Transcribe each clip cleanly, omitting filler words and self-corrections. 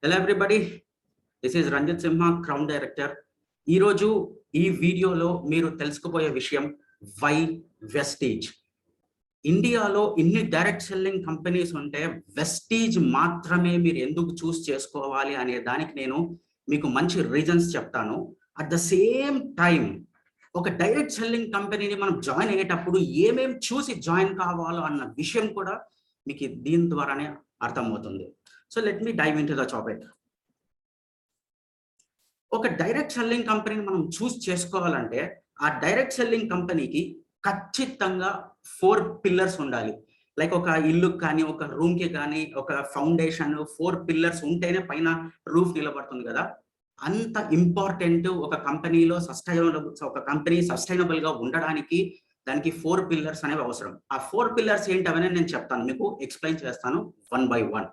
Hello everybody, this is Ranjith Simha, crown director. ఈరోజు ఈ వీడియోలో మీరు తెలుసుకోబోయే విషయం వై వెస్టీజ్. ఇండియాలో ఇన్ని డైరెక్ట్ సెల్లింగ్ కంపెనీస్ ఉంటే వెస్టీజ్ మాత్రమే మీరు ఎందుకు చూస్ చేసుకోవాలి అనే దానికి నేను మీకు మంచి రీజన్స్ చెప్తాను. అట్ ద సేమ్ టైం ఒక డైరెక్ట్ సెల్లింగ్ కంపెనీని మనం జాయిన్ అయ్యేటప్పుడు ఏమేమి చూసి జాయిన్ కావాలో అన్న విషయం కూడా మీకు దీని ద్వారానే అర్థమవుతుంది. So let me dive into the topic. ఒక డైరెక్ట్ సెల్లింగ్ కంపెనీని మనం చూస్ చేసుకోవాలంటే ఆ డైరెక్ట్ సెల్లింగ్ కంపెనీకి ఖచ్చితంగా 4 పిల్లర్స్ ఉండాలి. లైక్ ఒక ఇల్లు కానీ, ఒక రూమ్ కి కానీ, ఒక ఫౌండేషన్ 4 పిల్లర్స్ ఉంటేనే పైన రూఫ్ నిలబడుతుంది కదా. అంత ఇంపార్టెంట్ ఒక కంపెనీలో సస్టైనబుల్ గా ఉండడానికి దానికి 4 పిల్లర్స్ అనేవి అవసరం. ఆ 4 పిల్లర్స్ ఏంటవని నేను చెప్తాను, మీకు ఎక్స్ప్లెయిన్ చేస్తాను one by one.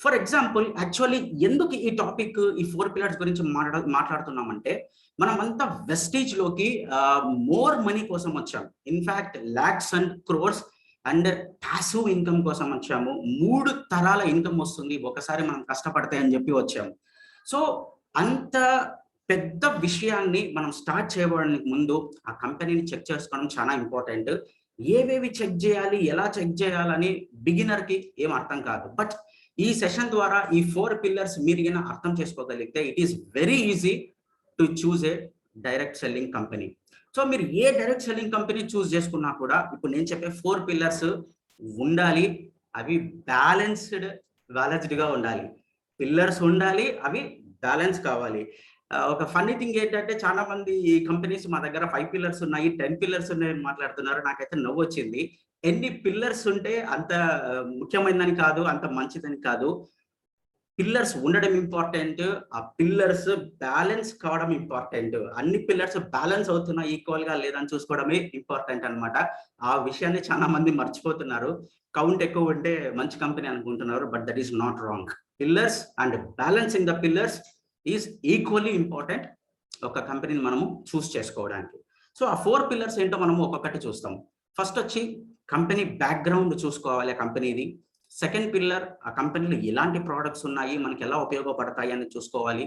For example, actually ఎందుకు ఈ టాపిక్ ఈ 4 పిల్లర్స్ గురించి మాట్లాడుతున్నామంటే, మనమంతా వెస్టీజ్ లోకి మోర్ మనీ కోసం వచ్చాం. In fact lakhs and crores and passive income కోసం వచ్చాము. 3 తరాల ఇన్కమ్ వస్తుంది ఒకసారి మనం కష్టపడితే అని చెప్పి వచ్చాము. సో అంత పెద్ద విషయాన్ని మనం స్టార్ట్ చేయడానికి ముందు ఆ కంపెనీని చెక్ చేసుకోవడం చాలా ఇంపార్టెంట్. ఏవేవి చెక్ చేయాలి, ఎలా చెక్ చేయాలని బిగినర్ కి ఏం అర్థం కాదు. బట్ ఈ సెషన్ ద్వారా ఈ 4 పిల్లర్స్ మీరు ఏమైనా అర్థం చేసుకోగలిగితే it is very easy to choose a direct selling company. So మీరు ఏ డైరెక్ట్ సెల్లింగ్ కంపెనీ చూస్ చేసుకున్నా కూడా ఇప్పుడు నేను చెప్పే 4 పిల్లర్స్ ఉండాలి. అవి బ్యాలెన్స్డ్ గా ఉండాలి. పిల్లర్స్ ఉండాలి, అవి బ్యాలెన్స్ కావాలి. ఒక ఫన్నీ థింగ్ ఏంటంటే, చాలా మంది ఈ కంపెనీస్ మా దగ్గర 5 పిల్లర్స్ ఉన్నాయి, 10 పిల్లర్స్ ఉన్నాయని మాట్లాడుతున్నారు. నాకైతే నవ్వు వచ్చింది. ఎన్ని పిల్లర్స్ ఉంటే అంత ముఖ్యమైనదని కాదు, అంత మంచిదని కాదు. పిల్లర్స్ ఉండడం ఇంపార్టెంట్, ఆ పిల్లర్స్ బ్యాలెన్స్ కావడం ఇంపార్టెంట్. అన్ని పిల్లర్స్ బ్యాలెన్స్ అవుతున్నా ఈక్వల్ గా లేదని చూసుకోవడమే ఇంపార్టెంట్ అన్నమాట. ఆ విషయాన్ని చాలా మంది మర్చిపోతున్నారు. కౌంట్ ఎక్కువ ఉంటే మంచి కంపెనీ అనుకుంటున్నారు, but that is not wrong. Pillars and balancing the pillars is equally important ఒక కంపెనీని మనము చూస్ చేసుకోవడానికి. సో ఆ 4 పిల్లర్స్ ఏంటో మనము ఒక్కొక్కటి చూస్తాం. ఫస్ట్ వచ్చి కంపెనీ బ్యాక్గ్రౌండ్ చూసుకోవాలి ఆ కంపెనీది. సెకండ్ పిల్లర్, ఆ కంపెనీలో ఎలాంటి ప్రోడక్ట్స్ ఉన్నాయి, మనకి ఎలా ఉపయోగపడతాయి అని చూసుకోవాలి.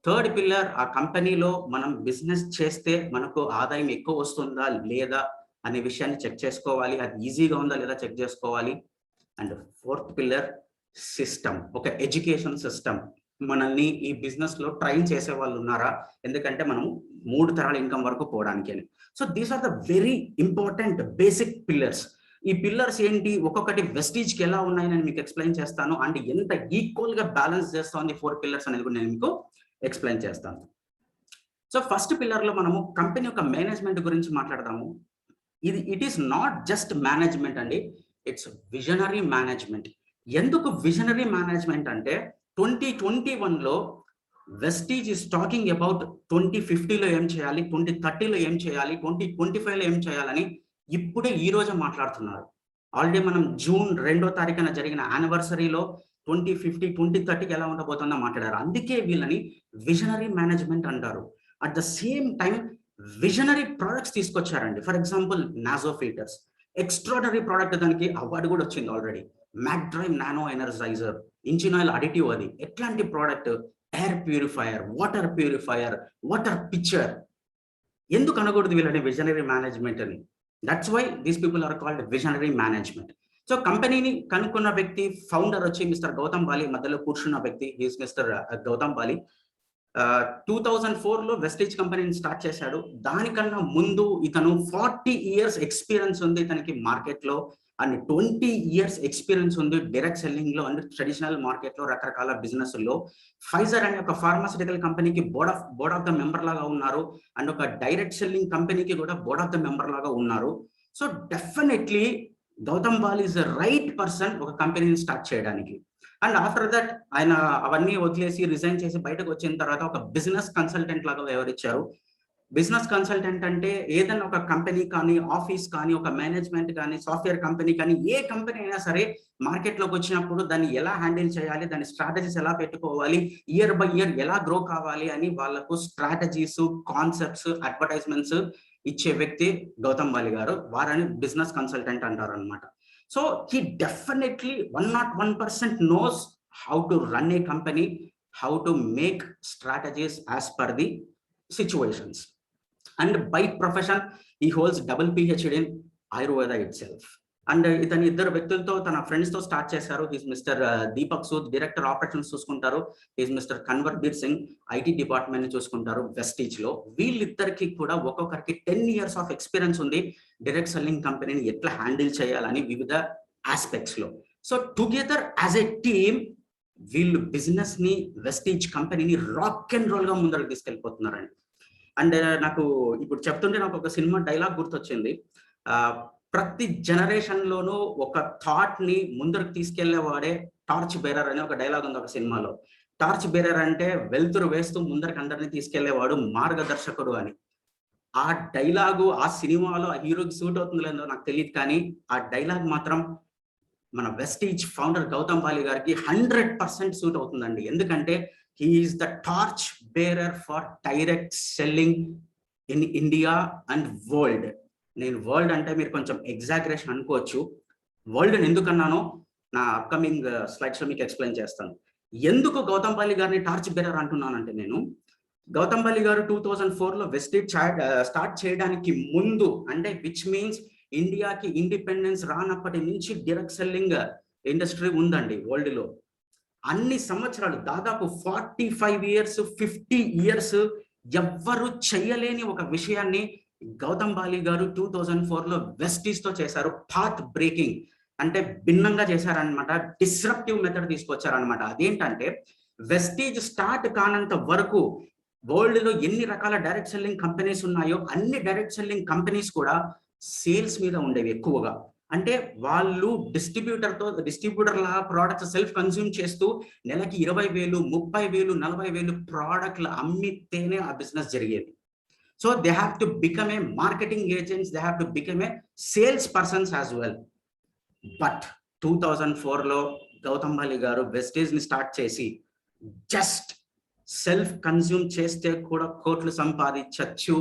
థర్డ్ పిల్లర్, ఆ కంపెనీలో మనం బిజినెస్ చేస్తే మనకు ఆదాయం ఎక్కువ వస్తుందా లేదా అనే విషయాన్ని చెక్ చేసుకోవాలి. అది ఈజీగా ఉందా లేదా చెక్ చేసుకోవాలి. అండ్ ఫోర్త్ పిల్లర్, సిస్టమ్, ఒక ఎడ్యుకేషన్ సిస్టమ్. మనల్ని ఈ బిజినెస్ లో ట్రైన్ చేసే వాళ్ళు ఉన్నారా, ఎందుకంటే మనం 3 తరాల ఇన్కమ్ వరకు పోవడానికి అని. So these are the very important basic pillars. ఈ పిల్లర్స్ ఏంటి, ఒక్కొక్కటి వెస్టీజ్ కి ఎలా ఉన్నాయని నేను మీకు ఎక్స్ప్లెయిన్ చేస్తాను. అండ్ ఎంత ఈక్వల్ గా బ్యాలెన్స్ చేస్తుంది 4 పిల్లర్స్ అనేది కూడా నేను మీకు ఎక్స్ప్లెయిన్ చేస్తాను. సో ఫస్ట్ పిల్లర్ లో మనము కంపెనీ యొక్క మేనేజ్మెంట్ గురించి మాట్లాడదాము. It is not just management అండి, ఇట్స్ విజనరీ మేనేజ్మెంట్. ఎందుకు విజనరీ మేనేజ్మెంట్ అంటే, 2021లో వెస్టీజ్ ఇస్ టాకింగ్ అబౌట్ 2050లో ఏం చేయాలి, 2030లో ఏం చేయాలి, 2025లో ఏం చేయాలని ఇప్పుడే ఈ రోజు మాట్లాడుతున్నారు. ఆల్రెడీ మనం జూన్ 2వ తారీఖున జరిగిన యానివర్సరీలో 2050 2030కి ఎలా ఉండబోతుందో మాట్లాడారు. అందుకే వీళ్ళని విజనరీ మేనేజ్మెంట్ అంటారు. At the same time visionary products తీసుకొచ్చారండి. ఫర్ ఎగ్జాంపుల్ నాజో ఫిల్టర్స్, ఎక్స్ట్రాడనరీ ప్రోడక్ట్, దానికి అవార్డు కూడా వచ్చింది ఆల్రెడీ. మ్యాక్డ్రైవ్ nano energizer, engine oil additive. అది ఎట్లాంటి product, air purifier, water purifier, water picture. ఎందుకు అనకూడదు వీళ్ళని విజనరీ మేనేజ్మెంట్ అని? That's why these people are called visionary management. So కంపెనీని కనుక్కున్న వ్యక్తి, ఫౌండర్ వచ్చి మిస్టర్ గౌతమ్ బాలి, మధ్యలో కూర్చున్న వ్యక్తి ఈజ్ మిస్టర్ గౌతమ్ బాలి. 2004లో వెస్టీజ్ కంపెనీని స్టార్ట్ చేశాడు. దానికన్నా ముందు ఇతను 40 ఇయర్స్ ఎక్స్పీరియన్స్ ఉంది ఇతనికి మార్కెట్ లో, అండ్ 20 ఇయర్స్ ఎక్స్పీరియన్స్ ఉంది డైరెక్ట్ సెల్లింగ్ లో అండ్ ట్రెడిషనల్ మార్కెట్ లో, రకరకాల బిజినెస్ లో. ఫైజర్ అనే ఒక ఫార్మాసిటికల్ కంపెనీకి బోర్డ్ ఆఫ్ ద మెంబర్ లాగా ఉన్నారు, అండ్ ఒక డైరెక్ట్ సెల్లింగ్ కంపెనీకి కూడా బోర్డ్ ఆఫ్ ద మెంబర్ లాగా ఉన్నారు. So definitely Gautam Bali is the right person ఒక కంపెనీని స్టార్ట్ చేయడానికి. అండ్ ఆఫ్టర్ దట్ ఆయన అవన్నీ వదిలేసి రిజైన్ చేసి బయటకు వచ్చిన తర్వాత ఒక బిజినెస్ కన్సల్టెంట్ లాగా వ్యవహరించారు. బిజినెస్ కన్సల్టెంట్ అంటే ఏదైనా ఒక కంపెనీ కానీ, ఆఫీస్ కానీ, ఒక మేనేజ్మెంట్ కానీ, సాఫ్ట్వేర్ కంపెనీ కానీ, ఏ కంపెనీ అయినా సరే మార్కెట్లోకి వచ్చినప్పుడు దాన్ని ఎలా హ్యాండిల్ చేయాలి, దాని స్ట్రాటజీస్ ఎలా పెట్టుకోవాలి, ఇయర్ బై ఇయర్ ఎలా గ్రో కావాలి అని వాళ్ళకు స్ట్రాటజీస్, కాన్సెప్ట్స్, అడ్వర్టైజ్మెంట్స్ ఇచ్చే వ్యక్తి గౌతమ్ బాలి గారు. వారని బిజినెస్ కన్సల్టెంట్ అంటారు అనమాట. So he definitely 101% knows how to run a company how to make strategies as per the situations. And by profession, he holds double PhD in Ayurveda itself. And ఇతని ఇద్దరు వ్యక్తులతో తన ఫ్రెండ్స్ తో start చేశారు. His mister Deepak Sood, director operations చూసుకుంటారు. His mister Kanwarbir Singh, IT department ని చూసుకుంటారు Vestige లో. వీళ్ళిద్దరికి కూడా ఒక్కొక్కరికి 10 years ఆఫ్ ఎక్స్పీరియన్స్ ఉంది డైరెక్ట్ సెల్లింగ్ కంపెనీని ఎట్లా హ్యాండిల్ చేయాలని వివిధ ఆస్పెక్ట్స్ లో. So together as a team వీళ్ళు బిజినెస్ ని, వెస్టీజ్ కంపెనీని రాక్ అండ్ రోల్ గా ముందరకు తీసుకెళ్ళిపోతున్నారండి. అండ్ నాకు ఇప్పుడు చెప్తుంటే నాకు ఒక సినిమా డైలాగ్ గుర్తొచ్చింది. ప్రతి జనరేషన్ లోనూ ఒక థాట్ ని ముందరకు తీసుకెళ్లేవాడే టార్చ్ బేరర్ అనే ఒక డైలాగ్ ఉంది ఒక సినిమాలో. టార్చ్ బేరర్ అంటే వెలుతురు వేస్తూ ముందరికి అందరినీ తీసుకెళ్లేవాడు మార్గదర్శకుడు అని. ఆ డైలాగు ఆ సినిమాలో ఆ హీరోకి సూట్ అవుతుందో లేదో నాకు తెలియదు, కానీ ఆ డైలాగ్ మాత్రం మన వెస్టీజ్ ఫౌండర్ గౌతమ్ బాలి గారికి 100% సూట్ అవుతుందండి. ఎందుకంటే he is the torch bearer for direct selling in India and world. నేను వరల్డ్ అంటే మీరు కొంచెం ఎగ్జాగరేషన్ అనుకోవచ్చు. వరల్డ్ ఎందుకన్నానో నా అప్కమింగ్ స్లైడ్స్ లో మీకు ఎక్స్ప్లెయిన్ చేస్తాను. ఎందుకు గౌతమ్ బాలి గారిని టార్చ్ బేరర్ అంటున్నానంటే, నేను గౌతమ్ బాలి గారు 2004లో వెస్టీజ్ స్టార్ట్ చేయడానికి ముందు, అంటే విచ్ మీన్స్ ఇండియాకి ఇండిపెండెన్స్ రానప్పటి నుంచి డైరెక్ట్ సెల్లింగ్ ఇండస్ట్రీ ఉందండి వరల్డ్ లో. అన్ని సంవత్సరాలు, దాదాపు 45 years 50 years ఎవ్వరు చెయ్యలేని ఒక విషయాన్ని గౌతమ్ బాలి గారు 2004లో వెస్టీజ్ తో చేశారు. పాత్ బ్రేకింగ్ అంటే భిన్నంగా చేశారనమాట. డిస్రప్టివ్ మెథడ్ తీసుకొచ్చారనమాట. అదేంటంటే వెస్టీజ్ స్టార్ట్ కానంత వరకు వరల్డ్ లో ఎన్ని రకాల డైరెక్ట్ సెల్లింగ్ కంపెనీస్ ఉన్నాయో అన్ని డైరెక్ట్ సెల్లింగ్ కంపెనీస్ కూడా సేల్స్ మీద ఉండేవి ఎక్కువగా. అంటే వాళ్ళు డిస్ట్రిబ్యూటర్ లా ప్రోడక్ట్స్ సెల్ఫ్ కన్స్యూమ్ చేస్తూ నెలకి 20,000 30,000 40,000 ప్రోడక్ట్లు అమ్మితేనే ఆ బిజినెస్ జరిగేది. So they have to become a marketing agents, they have to become a sales persons as well. But 2004లో గౌతమ్ బాలి గారు వెస్టీజ్ ని స్టార్ట్ చేసి జస్ట్ సెల్ఫ్ కన్స్యూమ్ చేస్తే కూడా కోట్లు సంపాదించచ్చు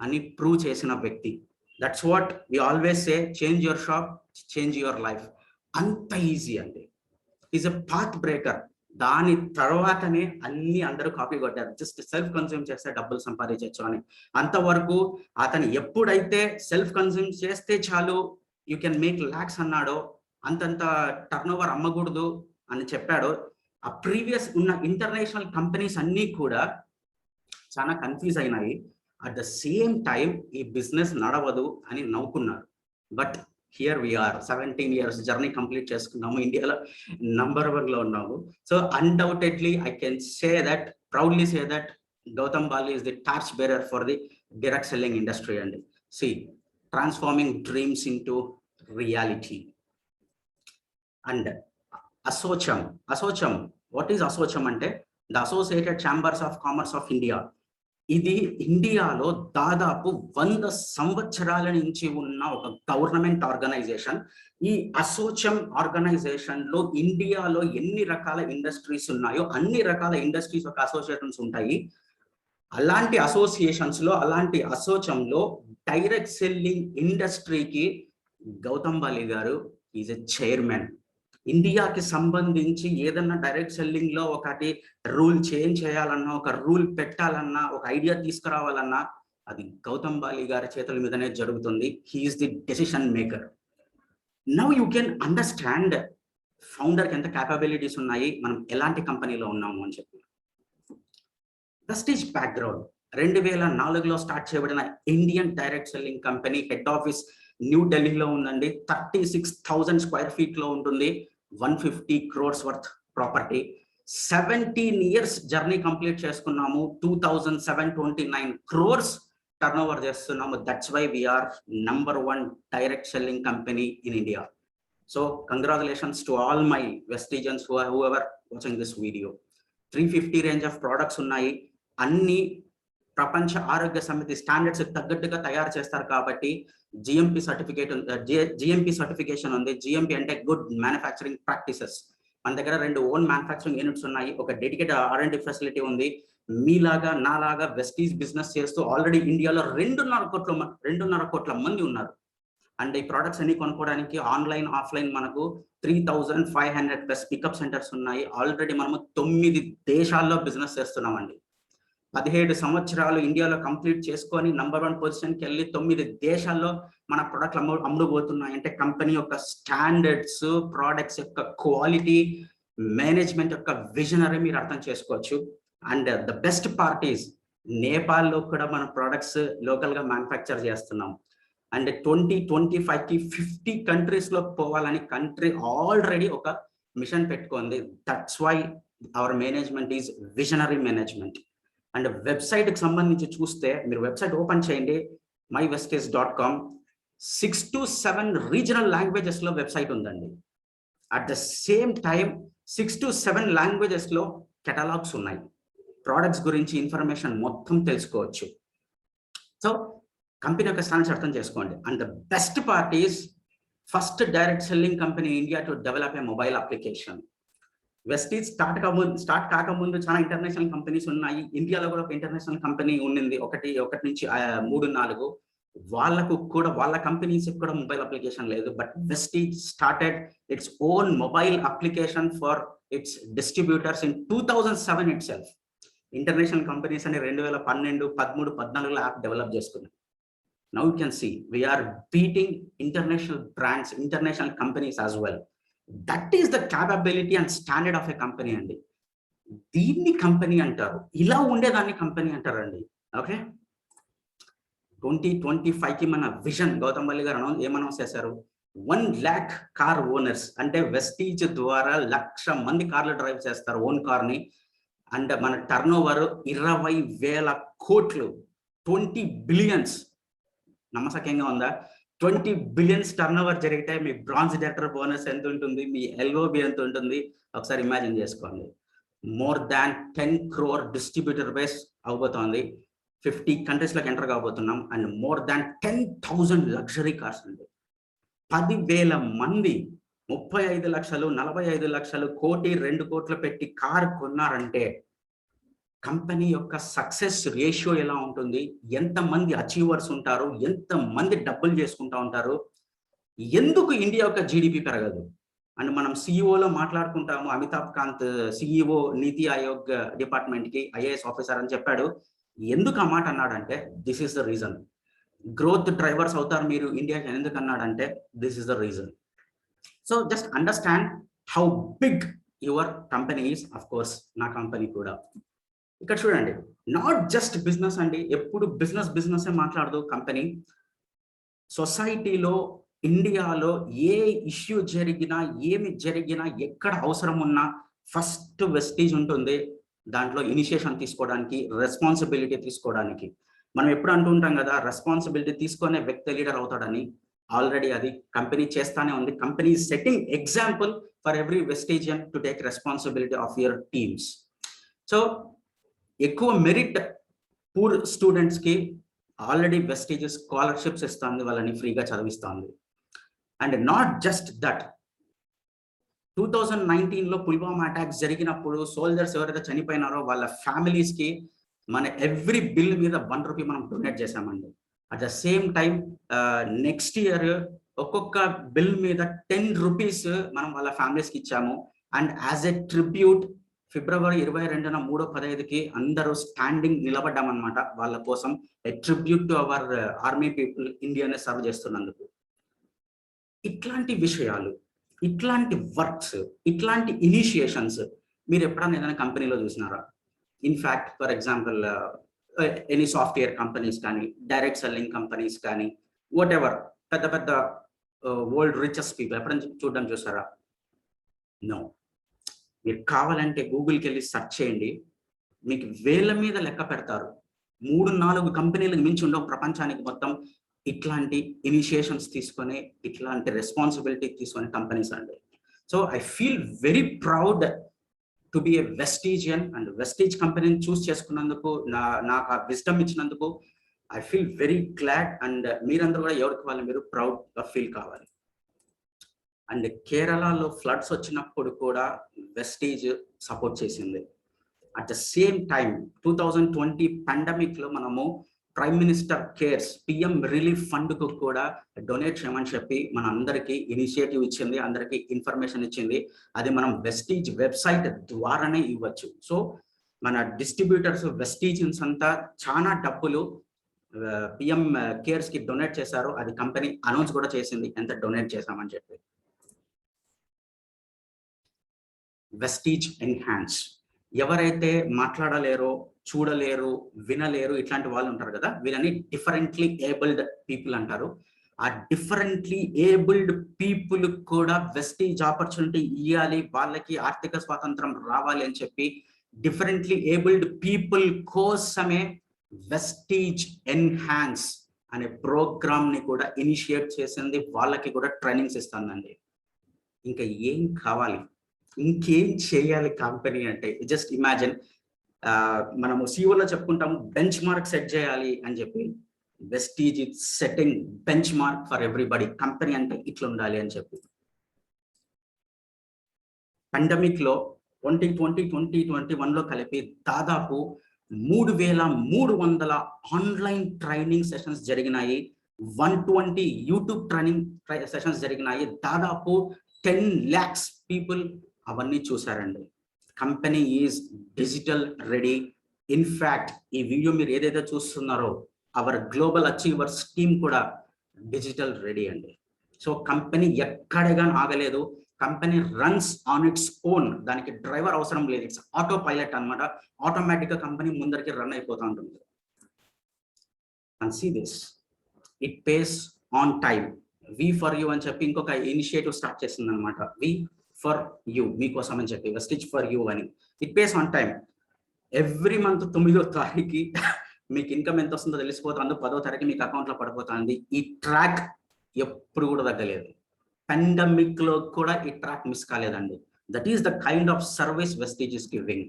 అని ప్రూవ్ చేసిన వ్యక్తి. That's what we always say, change your shop, change your life. అంత ఈజీ అండి. Is a path breaker. దాని తర్వాతనే అన్ని అందరూ కాపీ కొట్టారు. జస్ట్ సెల్ఫ్ కన్స్యూమ్ చేస్తే డబ్బులు సంపాదించవచ్చు అని. అంతవరకు అతను ఎప్పుడైతే సెల్ఫ్ కన్స్యూమ్ చేస్తే చాలు యూ కెన్ మేక్ లాక్స్ అన్నాడో, అంతంత టర్న్ ఓవర్ అమ్మకూడదు అని చెప్పాడో, ఆ ప్రీవియస్ ఉన్న ఇంటర్నేషనల్ కంపెనీస్ అన్నీ కూడా చాలా కన్ఫ్యూజ్ అయినాయి. అట్ ద సేమ్ టైం ఈ బిజినెస్ నడవదు అని నవ్వుకున్నారు. But here we're 17 years journey complete చేసుకున్నాము. ఇండియాలో నంబర్ 1లో ఉన్నాము. So undoubtedly I can say that, proudly say that Gautam Bali is the torch bearer for the direct selling industry. And see, transforming dreams into reality. And అసోచం, what is అసోచం అంటే the Associated Chambers of Commerce of India. ఇది ఇండియాలో దాదాపు 100 సంవత్సరాల నుంచి ఉన్న ఒక government organisation. ఈ అసోచం organisation లో ఇండియాలో ఎన్ని రకాల ఇండస్ట్రీస్ ఉన్నాయో అన్ని రకాల ఇండస్ట్రీస్ ఒక అసోసియేషన్స్ ఉంటాయి. అలాంటి అసోసియేషన్స్ లో, అలాంటి అసోచంలో డైరెక్ట్ సెల్లింగ్ ఇండస్ట్రీకి గౌతమ్ బాలి గారు ఈజ్ ఎ చైర్మన్. ఇండియాకి సంబంధించి ఏదన్నా డైరెక్ట్ సెల్లింగ్ లో ఒకటి రూల్ చేంజ్ చేయాలన్నా, ఒక రూల్ పెట్టాలన్నా, ఒక ఐడియా తీసుకురావాలన్నా అది గౌతమ్ బాలి గారి చేతుల మీదనే జరుగుతుంది. He's the decision maker. Now you can understand ఫౌండర్కి ఎంత క్యాపబిలిటీస్ ఉన్నాయి, మనం ఎలాంటి కంపెనీలో ఉన్నాము అని చెప్పి. వెస్టీజ్ బ్యాక్గ్రౌండ్ 2004లో స్టార్ట్ చేయబడిన Indian direct selling company. Head office new ఢిల్లీలో ఉందండి. 36,000 square feet లో ఉంటుంది. 150 crores worth property. 17 years journey complete చేసుకున్నాము. 2,729 crores టర్న్ ఓవర్ చేస్తున్నాము. That's why we're number 1 direct selling company in India. So congratulations to all my వెస్టీజియన్స్ whoever watching this video. 350 range of products ఉన్నాయి. అన్ని ప్రపంచ ఆరోగ్య సమితి standards తగ్గట్టుగా తయారు చేస్తారు కాబట్టి జిఎంపి సర్టిఫికేషన్ ఉంది. జిఎంపి అంటే గుడ్ మ్యానుఫ్యాక్చరింగ్ ప్రాక్టీసెస్. మన దగ్గర 2 ఓన్ మ్యానుఫ్యాక్చరింగ్ యూనిట్స్ ఉన్నాయి. ఒక డెడికేటెడ్ R&D ఫెసిలిటీ ఉంది. మీలాగా నాలాగా వెస్టీజ్ బిజినెస్ చేస్తూ ఆల్రెడీ ఇండియాలో 2.5 కోట్ల మంది ఉన్నారు. అండ్ ఈ ప్రోడక్ట్స్ అన్ని కొనుక్కోవడానికి ఆన్లైన్ ఆఫ్లైన్ మనకు 3500+ పికప్ సెంటర్స్ ఉన్నాయి. ఆల్రెడీ మనము 9 దేశాల్లో బిజినెస్ చేస్తున్నామండి. 17 సంవత్సరాలు ఇండియాలో కంప్లీట్ చేసుకొని నంబర్ 1 పొజిషన్కి వెళ్ళి 9 దేశాల్లో మన ప్రొడక్ట్లు అమ్ముడుపోతున్నాయి అంటే కంపెనీ యొక్క స్టాండర్డ్స్, ప్రోడక్ట్స్ యొక్క క్వాలిటీ, మేనేజ్మెంట్ యొక్క విజనరీ మీరు అర్థం చేసుకోవచ్చు. అండ్ ద బెస్ట్ పార్టీస్ నేపాల్లో కూడా మన ప్రొడక్ట్స్ లోకల్గా మ్యానుఫ్యాక్చర్ చేస్తున్నాం. అండ్ 2025కి 50 కంట్రీస్లో పోవాలని కంట్రీ ఆల్రెడీ ఒక మిషన్ పెట్టుకుంది. That's why our management is visionary management. And వెబ్సైట్కి సంబంధించి చూస్తే మీరు వెబ్సైట్ ఓపెన్ చేయండి, mywestige.com. 6 to 7 రీజనల్ లాంగ్వేజెస్లో వెబ్సైట్ ఉందండి. At the same time 6 to 7 లాంగ్వేజెస్లో catalogues ఉన్నాయి. ప్రోడక్ట్స్ గురించి ఇన్ఫర్మేషన్ మొత్తం తెలుసుకోవచ్చు. సో కంపెనీ యొక్క స్టాండర్డ్స్ అర్థం చేసుకోండి. And the best part is first direct selling company India to develop a mobile application. Vestige start కాకముందు చాలా ఇంటర్నేషనల్ కంపెనీస్ ఉన్నాయి. ఇండియాలో కూడా ఒక ఇంటర్నేషనల్ కంపెనీ ఉండింది, ఒకటి నుంచి 3, 4. వాళ్ళకు కూడా వాళ్ళ కంపెనీస్ కూడా మొబైల్ అప్లికేషన్ లేదు. But Vestige started its own mobile application for its distributors in 2007 itself. International companies అని 2012, 13, 14లో యాప్ డెవలప్ చేసుకున్నాయి. Now you can see we're beating international brands, international companies as well. That is the capability and standard of a company అండి. దీన్ని company అంటారు, ఇలా ఉండేదాన్ని company అంటారండి. Okay, 2025కి మన విజన్ గౌతమ్ వల్లి గారు ఏమనౌన్స్ చేశారు, 1 lakh కార్ ఓనర్స్ అంటే వెస్టీజ్ ద్వారా 1,00,000 మంది కార్లు డ్రైవ్ చేస్తారు, ఓన్ కార్ని. అండ్ మన టర్న్ ఓవర్ 20,000 కోట్లు, 20 బిలియన్స్. నమ్మసక్యంగా ఉందా? 20 బిలియన్స్ టర్న్ ఓవర్ జరిగితే మీ బ్రాంజ్ డైరెక్టర్ బోనస్ ఎంత ఉంటుంది, మీ ఎల్ఓబి ఎంత ఉంటుంది ఒకసారి ఇమాజిన్ చేసుకోండి. More than 10 crore distributor base అవబోతోంది. 50 కంట్రీస్లోకి ఎంటర్ కాబోతున్నాం. And more than 10,000 luxury cars అండి. 10,000 మంది 35 లక్షలు, 45 లక్షలు, 1 కోటి, 2 కోట్లు పెట్టి కారు కొన్నారంటే కంపెనీ యొక్క సక్సెస్ రేషియో ఎలా ఉంటుంది, ఎంతమంది అచీవర్స్ ఉంటారు, ఎంతమంది డబ్బులు చేసుకుంటా ఉంటారు, ఎందుకు ఇండియా యొక్క జీడిపి పెరగదు? అండ్ మనం సిఇఓలో మాట్లాడుకుంటాము, అమితాబ్ కాంత్ సిఇఓ నీతి ఆయోగ్ డిపార్ట్మెంట్కి ఐఏఎస్ ఆఫీసర్ అని చెప్పాడు. ఎందుకు ఆ మాట అన్నాడంటే this is the reason. Growth drivers అవుతారు మీరు ఇండియాకి ఎందుకు అన్నాడంటే this is the reason. So just understand how big your company is. Of course నా కంపెనీ కూడా. ఇక్కడ చూడండి, నాట్ జస్ట్ బిజినెస్ అండి, ఎప్పుడు బిజినెస్ మాట్లాడదు కంపెనీ. సొసైటీలో, ఇండియాలో ఏ ఇష్యూ జరిగినా, ఏమి జరిగినా, ఎక్కడ అవసరం ఉన్నా ఫస్ట్ వెస్టీజ్ ఉంటుంది. దాంట్లో ఇనిషియేషన్ తీసుకోవడానికి, రెస్పాన్సిబిలిటీ తీసుకోవడానికి. మనం ఎప్పుడు అంటుంటాం కదా, రెస్పాన్సిబిలిటీ తీసుకునే వ్యక్తి లీడర్ అవుతాడని. ఆల్రెడీ అది కంపెనీ చేస్తానే ఉంది. Company setting example for every Vestigian to take responsibility of your teams. So ఎక్కువ మెరిట్ పూర్ స్టూడెంట్స్కి ఆల్రెడీ వెస్టీజ్ స్కాలర్షిప్స్ ఇస్తుంది, వాళ్ళని ఫ్రీగా చదివిస్తుంది. అండ్ నాట్ జస్ట్ దట్, 2019లో పుల్వామా అటాక్స్ జరిగినప్పుడు సోల్జర్స్ ఎవరైతే చనిపోయినారో వాళ్ళ ఫ్యామిలీస్కి మన ఎవ్రీ బిల్ మీద 1 రూపీ మనం డొనేట్ చేశామండి. At the same time next year ఒక్కొక్క బిల్ మీద 10 రూపీస్ మనం వాళ్ళ ఫ్యామిలీస్కి ఇచ్చాము. అండ్ యాజ్ ఎ ట్రిబ్యూట్ ఫిబ్రవరి 22న 3:15కి అందరూ స్టాండింగ్ నిలబడ్డామన్నమాట వాళ్ళ కోసం. ఎ tribute to our army people, ఇండియాని సర్వ్ చేస్తున్నందుకు. ఇట్లాంటి విషయాలు, ఇట్లాంటి వర్క్స్, ఇట్లాంటి ఇనిషియేషన్స్ మీరు ఎప్పుడైనా ఏదైనా కంపెనీలో చూసినారా? In fact for example any software companies కానీ, డైరెక్ట్ సెల్లింగ్ కంపెనీస్ కానీ, వాట్ ఎవర్ పెద్ద పెద్ద వరల్డ్ రిచెస్ట్ పీపుల్ ఎప్పుడైనా చూడడం చూసారా? నో. మీరు కావాలంటే గూగుల్కి వెళ్ళి సెర్చ్ చేయండి, మీకు వేల మీద లెక్క పెడతారు. 3-4 కంపెనీలకు మించి ఉండవు ప్రపంచానికి మొత్తం ఇట్లాంటి ఇనిషియేషన్స్ తీసుకొని, ఇట్లాంటి రెస్పాన్సిబిలిటీ తీసుకొని కంపెనీస్ అండి. So I feel very proud to be a Vestigian. And Vestige కంపెనీని చూస్ చేసుకున్నందుకు, నాకు ఆ విజ్డమ్ ఇచ్చినందుకు I feel very glad. And మీరందరూ కూడా ఎవరికి వాళ్ళు మీరు ప్రౌడ్గా ఫీల్ కావాలి. అండ్ కేరళలో ఫ్లడ్స్ వచ్చినప్పుడు కూడా వెస్టీజ్ సపోర్ట్ చేసింది. అట్ ద సేమ్ టైం 2020 పాండమిక్లో మనము prime minister cares PM relief fund కు కూడా డొనేట్ చేయమని చెప్పి మన అందరికీ ఇనిషియేటివ్ ఇచ్చింది, అందరికీ ఇన్ఫర్మేషన్ ఇచ్చింది. అది మనం వెస్టీజ్ వెబ్సైట్ ద్వారానే ఇవ్వచ్చు. సో మన డిస్ట్రిబ్యూటర్స్ వెస్టీజ్ అంతా చాలా డబ్బులు పిఎం కేర్స్ కి డొనేట్ చేశారు. అది కంపెనీ అనౌన్స్ కూడా చేసింది ఎంత డొనేట్ చేశామని చెప్పి. వెస్టీజ్ ఎన్హాన్స్, ఎవరైతే మాట్లాడలేరో, చూడలేరు, వినలేరు, ఇట్లాంటి వాళ్ళు ఉంటారు కదా, వీళ్ళని డిఫరెంట్లీ ఏబుల్డ్ పీపుల్ అంటారు. ఆ డిఫరెంట్లీ ఏబుల్డ్ పీపుల్ కూడా వెస్టీజ్ ఆపర్చునిటీ ఇవ్వాలి, వాళ్ళకి ఆర్థిక స్వాతంత్రం రావాలి అని చెప్పి డిఫరెంట్లీ ఏబుల్డ్ పీపుల్ కోసమే వెస్టీజ్ ఎన్హాన్స్ అనే ప్రోగ్రామ్ ని కూడా ఇనిషియేట్ చేసింది. వాళ్ళకి కూడా ట్రైనింగ్స్ ఇస్తుందండి. ఇంకా ఏం కావాలి, ఇంకేం చేయాలి కంపెనీ అంటే? జస్ట్ ఇమాజిన్, మనము సిఓలో చెప్పుకుంటాము బెంచ్ మార్క్ సెట్ చేయాలి అని చెప్పి. Vestige is setting bench mark for everybody. Company అంటే ఇట్లా ఉండాలి అని చెప్పి. పాండమిక్ లో 2020-2021లో కలిపి దాదాపు 3,300 ఆన్లైన్ ట్రైనింగ్ సెషన్స్ జరిగినాయి. 120 యూట్యూబ్ ట్రైనింగ్ సెషన్స్ జరిగినాయి. దాదాపు 10 lakhs పీపుల్ అవన్నీ చూసారండి. Company is digital ready. In fact ఈ వీడియో మీరు ఏదైతే చూస్తున్నారో అవర్ గ్లోబల్ అచీవర్స్ టీమ్ కూడా డిజిటల్ రెడీ అండి. సో కంపెనీ ఎక్కడగా ఆగలేదు. Company runs on its own. దానికి డ్రైవర్ అవసరం లేదు. ఇట్స్ ఆటో పైలట్ అనమాట. ఆటోమేటిక్ గా కంపెనీ ముందరికి రన్ అయిపోతూ ఉంటుంది. And see this, it pays on time. We for you అని చెప్పి ఇంకొక ఇనిషియేటివ్ స్టార్ట్ చేసింది అనమాట. వి ఫర్ యూ, మీకోసం అని చెప్పి వెస్టీజ్ ఫర్ యూ అని. It pays on time. Every month 9వ తారీఖుకి మీకు ఇన్కమ్ ఎంత వస్తుందో తెలిసిపోతుంది. 10వ తారీఖు మీకు అకౌంట్ లో పడిపోతుంది. ఈ ట్రాక్ ఎప్పుడు కూడా తగ్గలేదు. పాండమిక్ లో కూడా ఈ ట్రాక్ మిస్ కాలేదండి. That is the kind of service Vestige is giving.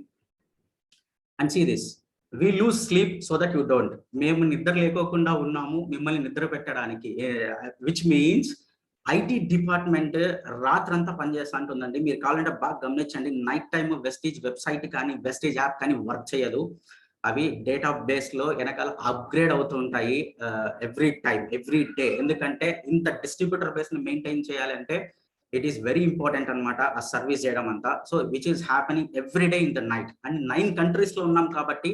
And see this, we lose sleep so that you don't. మేము నిద్ర లేకోకుండా ఉన్నాము మిమ్మల్ని నిద్ర పెట్టడానికి. విచ్ మీన్స్ ఐటీ డిపార్ట్మెంట్ రాత్రంతా పనిచేస్తా ఉంటుందండి. మీరు కావాలంటే బాగా గమనించండి. నైట్ టైమ్ వెస్టీజ్ వెబ్సైట్ కానీ వెస్టీజ్ యాప్ కానీ వర్క్ చేయదు. అవి డేటా బేస్ లో వెనకాల అప్గ్రేడ్ అవుతూ ఉంటాయి ఎవ్రీ టైం, ఎవ్రీ డే. ఎందుకంటే ఇంత డిస్ట్రిబ్యూటర్ బేస్ ని మెయింటైన్ చేయాలంటే ఇట్ ఈస్ వెరీ ఇంపార్టెంట్ అనమాట ఆ సర్వీస్ చేయడం అంతా. So which is happening every day in the night. And 9 countries లో ఉన్నాం కాబట్టి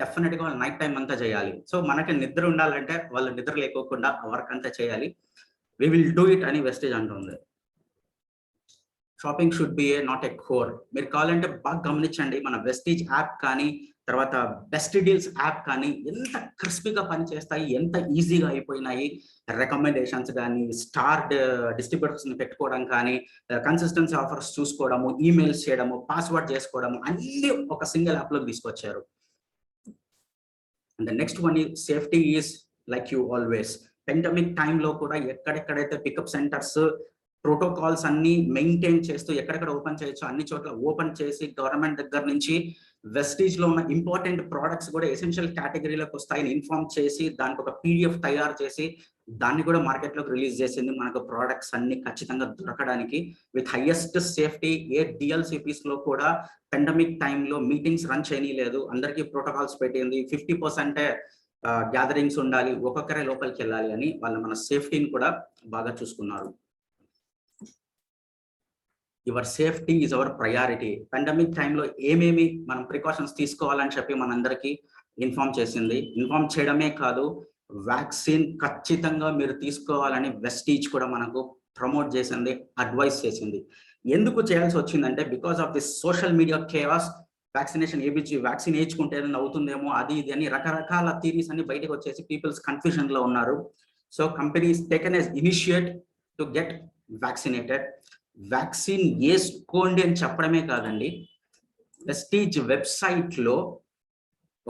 డెఫినెట్ గా వాళ్ళు నైట్ టైం అంతా చేయాలి. సో మనకి నిద్ర ఉండాలంటే వాళ్ళు నిద్ర లేకోకుండా వర్క్ అంతా చేయాలి. వి విల్ డూ ఇట్ అని వెస్టీజ్ అంటుంది. Shopping should be A not a core. మీరు కావాలంటే బాగా గమనించండి. మన వెస్టీజ్ యాప్ కానీ తర్వాత బెస్ట్ డీల్స్ యాప్ కానీ ఎంత క్రిస్పీగా పనిచేస్తాయి, ఎంత ఈజీగా అయిపోయినాయి. రికమెండేషన్స్ కానీ, స్టార్డ్ డిస్ట్రిబ్యూటర్స్ ని పెట్టుకోవడం కానీ, కన్సిస్టెన్సీ ఆఫర్స్ చూసుకోవడము, ఈమెయిల్స్ చేయడము, పాస్వర్డ్ చేసుకోవడము, అన్ని ఒక సింగిల్ యాప్ లోకి తీసుకొచ్చారు. అండ్ నెక్స్ట్ వన్ ఈ safety is like you always. Pandemic టైంలో కూడా ఎక్కడెక్కడైతే పికప్ సెంటర్స్ ప్రోటోకాల్స్ అన్ని మెయింటైన్ చేస్తూ ఎక్కడెక్కడ ఓపెన్ చేయొచ్చు అన్ని చోట్ల ఓపెన్ చేసి గవర్నమెంట్ దగ్గర నుంచి వెస్టీజ్ లో ఉన్న ఇంపార్టెంట్ ప్రోడక్ట్స్ కూడా ఎసెన్షియల్ కేటగిరీలోకి వస్తాయని ఇన్ఫార్మ్ చేసి దానికి ఒక పీడిఎఫ్ తయారు చేసి దాన్ని కూడా మార్కెట్ లోకి రిలీజ్ చేసింది. మనకు ప్రోడక్ట్స్ అన్ని ఖచ్చితంగా దొరకడానికి విత్ హైయెస్ట్ సేఫ్టీ. ఏ డిఎల్సిపిస్ లో కూడా పాండమిక్ టైంలో మీటింగ్స్ రన్ చేయలేదు. అందరికీ ప్రోటోకాల్స్ పెట్టింది. 50% గ్యాదరింగ్స్ ఉండాలి, ఒక్కొక్కరే లోపలికి వెళ్ళాలి అని వాళ్ళు మన సేఫ్టీని కూడా బాగా చూసుకున్నారు. Your safety is our priority. Pandemic టైంలో ఏమేమి మనం ప్రికాషన్స్ తీసుకోవాలని చెప్పి మనందరికీ ఇన్ఫార్మ్ చేసింది. ఇన్ఫార్మ్ చేయడమే కాదు, వ్యాక్సిన్ ఖచ్చితంగా మీరు తీసుకోవాలని వెస్టీజ్ కూడా మనకు ప్రమోట్ చేసింది, అడ్వైస్ చేసింది. ఎందుకు చేయాల్సి వచ్చిందంటే because of this social media కేవాస్. వ్యాక్సినేషన్ ఏబిజి వ్యాక్సిన్ వేయించుకుంటే ఏదైనా అవుతుందేమో అది ఇది అని రకరకాల థీరీస్ అన్ని బయటకు వచ్చేసి పీపుల్స్ కన్ఫ్యూజన్ లో ఉన్నారు. So companies taken as initiate to get vaccinated. Vaccine వేసుకోండి అని చెప్పడమే కాదండి, వెస్టీజ్ వెబ్సైట్ లో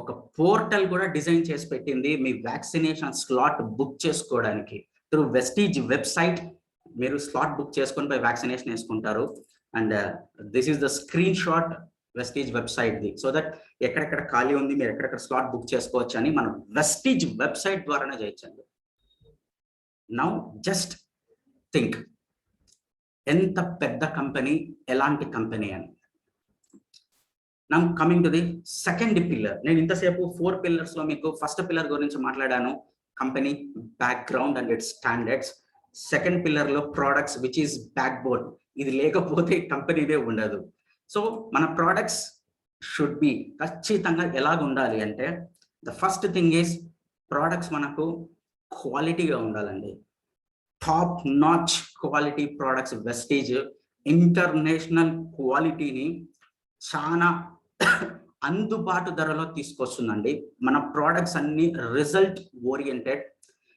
ఒక పోర్టల్ కూడా డిజైన్ చేసి పెట్టింది మీ వ్యాక్సినేషన్ స్లాట్ బుక్ చేసుకోవడానికి. త్రూ వెస్టీజ్ వెబ్సైట్ మీరు స్లాట్ బుక్ చేసుకొని పోయి వ్యాక్సినేషన్ వేసుకుంటారు. And this is the screen shot Vestige website the. So that ఎక్కడెక్కడ ఖాళీ ఉంది మీరు ఎక్కడెక్కడ స్లాట్ బుక్ చేసుకోవచ్చు అని మనం వెస్టీజ్ వెబ్సైట్ ద్వారానే చేయొచ్చండి. నౌ జస్ట్ థింక్, ఎంత పెద్ద కంపెనీ, ఎలాంటి కంపెనీ అని. Now coming to the second pillar. నేను ఇంతసేపు 4 పిల్లర్స్ లో మీకు ఫస్ట్ పిల్లర్ గురించి మాట్లాడాను, company background and its standards. Second pillar లో products which is backbone. ఇది లేకపోతే కంపెనీదే ఉండదు. సో మన ప్రొడక్ట్స్ షుడ్ బి ఖచ్చితంగా ఎలాగ ఉండాలి అంటే, the first thing is products మనకు క్వాలిటీగా ఉండాలండి. Top notch quality products. Vestige international క్వాలిటీని చాలా అందుబాటు ధరలో తీసుకొస్తుందండి. మన ప్రోడక్ట్స్ అన్ని రిజల్ట్ ఓరియంటెడ్.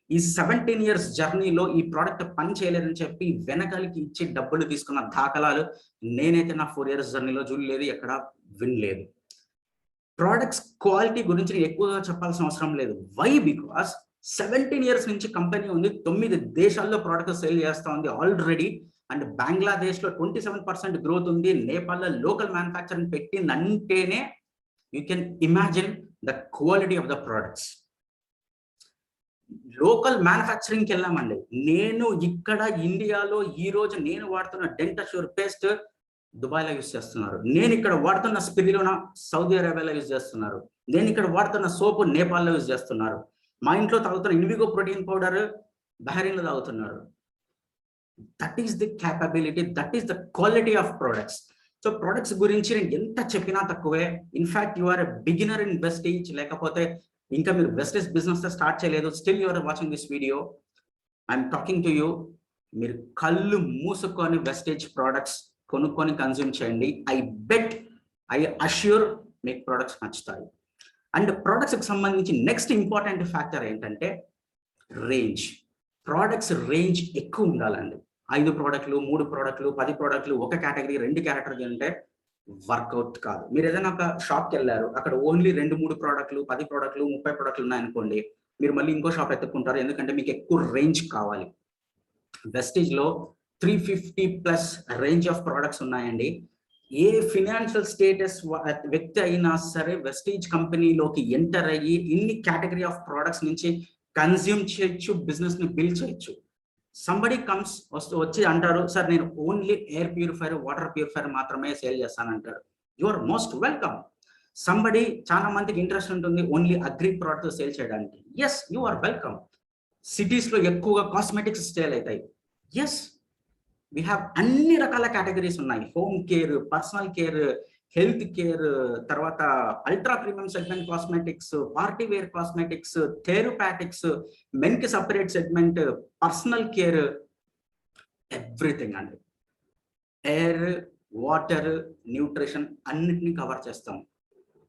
ఈ 17 years జర్నీలో ఈ ప్రోడక్ట్ పని చేయలేదని చెప్పి వెనకాలకి ఇచ్చి డబ్బులు తీసుకున్న దాఖలాలు నేనైతే నా 4 years జర్నీలో చూడలేదు, ఎక్కడ వినలేదు. ప్రోడక్ట్స్ క్వాలిటీ గురించి నేను ఎక్కువగా చెప్పాల్సిన అవసరం లేదు. వై? బికాస్ 17 years నుంచి కంపెనీ ఉంది, 9 దేశాల్లో ప్రోడక్ట్ సేల్ చేస్తా ఉంది ఆల్రెడీ. అండ్ బంగ్లాదేశ్ లో 27% గ్రోత్ ఉంది. నేపాల్లో లోకల్ మ్యానుఫ్యాక్చరింగ్ పెట్టిందంటేనే you can imagine the quality of the products. Local మ్యానుఫ్యాక్చరింగ్కి వెళ్ళామండి. నేను ఇక్కడ ఇండియాలో ఈ రోజు నేను వాడుతున్న డెంటష్యూర్ పేస్ట్ దుబాయ్లో యూజ్ చేస్తున్నారు. నేను ఇక్కడ వాడుతున్న స్పిరిలోనా సౌదీ అరేబియాలో యూజ్ చేస్తున్నారు. నేను ఇక్కడ వాడుతున్న సోపు నేపాల్లో యూజ్ చేస్తున్నారు. మా ఇంట్లో తాగుతున్న ఇన్విగో ప్రోటీన్ పౌడర్ బహ్రెయిన్లో తాగుతున్నారు. That is the capability, that is the quality of products. So products గురించి నేను ఎంత చెప్పినా తక్కువే. In fact you are a beginner in Vestige, లేకపోతే ఇంకా మీరు వెస్టేజ్ బిజినెస్ స్టార్ట్ చేయలేదు, still you are watching this video, I'm talking to you. మీరు కళ్ళు మూసుకొని వెస్టేజ్ ప్రొడక్ట్స్ కొనుక్కొని కన్జ్యూమ్ చేయండి. ఐ బెట్, ఐ అష్యూర్ మీకు ప్రొడక్ట్స్ నచ్చుతాయి. అండ్ ప్రొడక్ట్స్కి సంబంధించి నెక్స్ట్ ఇంపార్టెంట్ ఫ్యాక్టర్ ఏంటంటే రేంజ్. ప్రొడక్ట్స్ రేంజ్ ఎక్కువ ఉండాలండి. 5 ప్రోడక్ట్లు, 3 ప్రోడక్ట్లు, 10 ప్రోడక్ట్లు, ఒక కేటగిరీ 2 కేటగిరీ అంటే వర్కౌట్ కాదు. మీరు ఏదైనా ఒక షాప్కి వెళ్ళారు, అక్కడ ఓన్లీ 2-3 ప్రోడక్ట్లు, 10 ప్రోడక్ట్లు, 30 ప్రోడక్ట్లు ఉన్నాయనుకోండి, మీరు మళ్ళీ ఇంకో షాప్ ఎత్తుకుంటారు, ఎందుకంటే మీకు ఎక్కువ రేంజ్ కావాలి. వెస్టేజ్ లో 350+ రేంజ్ ఆఫ్ ప్రొడక్ట్స్ ఉన్నాయండి. ఏ ఫినాన్షియల్ స్టేటస్ వ్యక్తి అయినా సరే వెస్టేజ్ కంపెనీలోకి ఎంటర్ అయ్యి ఇన్ని కేటగిరీ ఆఫ్ ప్రొడక్ట్స్ నుంచి కన్జ్యూమ్ చేయొచ్చు, బిజినెస్ ని బిల్డ్ చేయొచ్చు. సంబడి కమ్స్ వచ్చి అంటారు, సార్ నేను only air purifier, water purifier మాత్రమే సేల్ చేస్తానంటారు. You are most welcome. Somebody, చాలా మందికి ఇంట్రెస్ట్ ఉంటుంది ఓన్లీ అగ్రి ప్రోడక్ట్ సేల్ చేయడానికి. Yes, you are welcome. Cities లో ఎక్కువగా కాస్మెటిక్స్ సేల్ అవుతాయి. ఎస్, వి హ్యావ్ అన్ని రకాల కేటగిరీస్ ఉన్నాయి. Home care, personal care, health care, తర్వాత ultra premium segment cosmetics, party wear cosmetics, థెరపాటిక్స్, men కి separate segment, personal care, everything అండి. ఎయిర్, వాటర్, న్యూట్రిషన్ అన్నిటిని కవర్ చేస్తాం.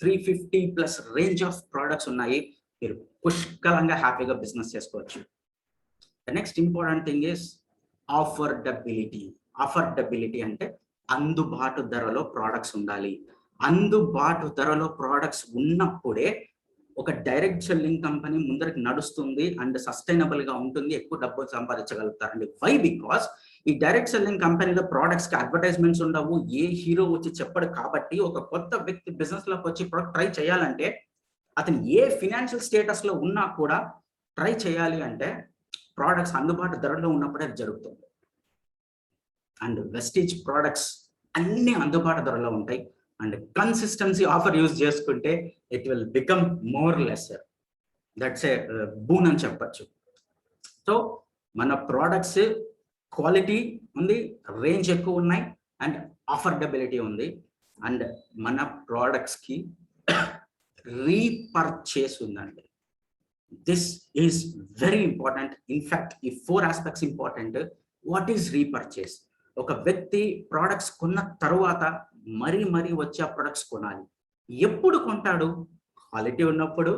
350+ రేంజ్ ఆఫ్ ప్రొడక్ట్స్ ఉన్నాయి. మీరు పుష్కలంగా హ్యాపీగా బిజినెస్ చేసుకోవచ్చు. The next important thing is affordability. Affordability అంటే అందుబాటు ధరలో ప్రోడక్ట్స్ ఉండాలి. అందుబాటు ధరలో ప్రోడక్ట్స్ ఉన్నప్పుడే ఒక డైరెక్ట్ సెల్లింగ్ కంపెనీ ముందరికి నడుస్తుంది అండ్ సస్టైనబుల్ గా ఉంటుంది, ఎక్కువ డబ్బులు సంపాదించగలుగుతారండి. వై? బికాస్ ఈ డైరెక్ట్ సెల్లింగ్ కంపెనీలో ప్రోడక్ట్స్ కి అడ్వర్టైజ్మెంట్స్ ఉండవు, ఏ హీరో వచ్చి చెప్పడు. కాబట్టి ఒక కొత్త వ్యక్తి బిజినెస్ లోకి వచ్చి ప్రొడక్ట్ ట్రై చేయాలంటే, అతను ఏ ఫినాన్షియల్ స్టేటస్ లో ఉన్నా కూడా ట్రై చేయాలి అంటే ప్రోడక్ట్స్ అందుబాటు ధరలో ఉన్నప్పుడే జరుగుతుంది. అండ్ వెస్టేజ్ ప్రోడక్ట్స్ అన్ని అందుబాటు ధరలో ఉంటాయి. అండ్ కన్సిస్టెన్సీ ఆఫర్ యూజ్ చేసుకుంటే it will become more lesser. That's a boon అని చెప్పచ్చు. సో మన ప్రోడక్ట్స్ క్వాలిటీ ఉంది, రేంజ్ ఎక్కువ ఉన్నాయి, అండ్ ఆఫర్డబిలిటీ ఉంది. అండ్ మన ప్రోడక్ట్స్ కి రీపర్చేస్ ఉందండి. This is very important. In fact ఈ 4 aspects important. What is repurchase? ఒక వ్యక్తి ప్రోడక్ట్స్ కొన్న తరువాత మరీ వచ్చి ఆ ప్రొడక్ట్స్ కొనాలి. ఎప్పుడు కొంటాడు? క్వాలిటీ ఉన్నప్పుడు,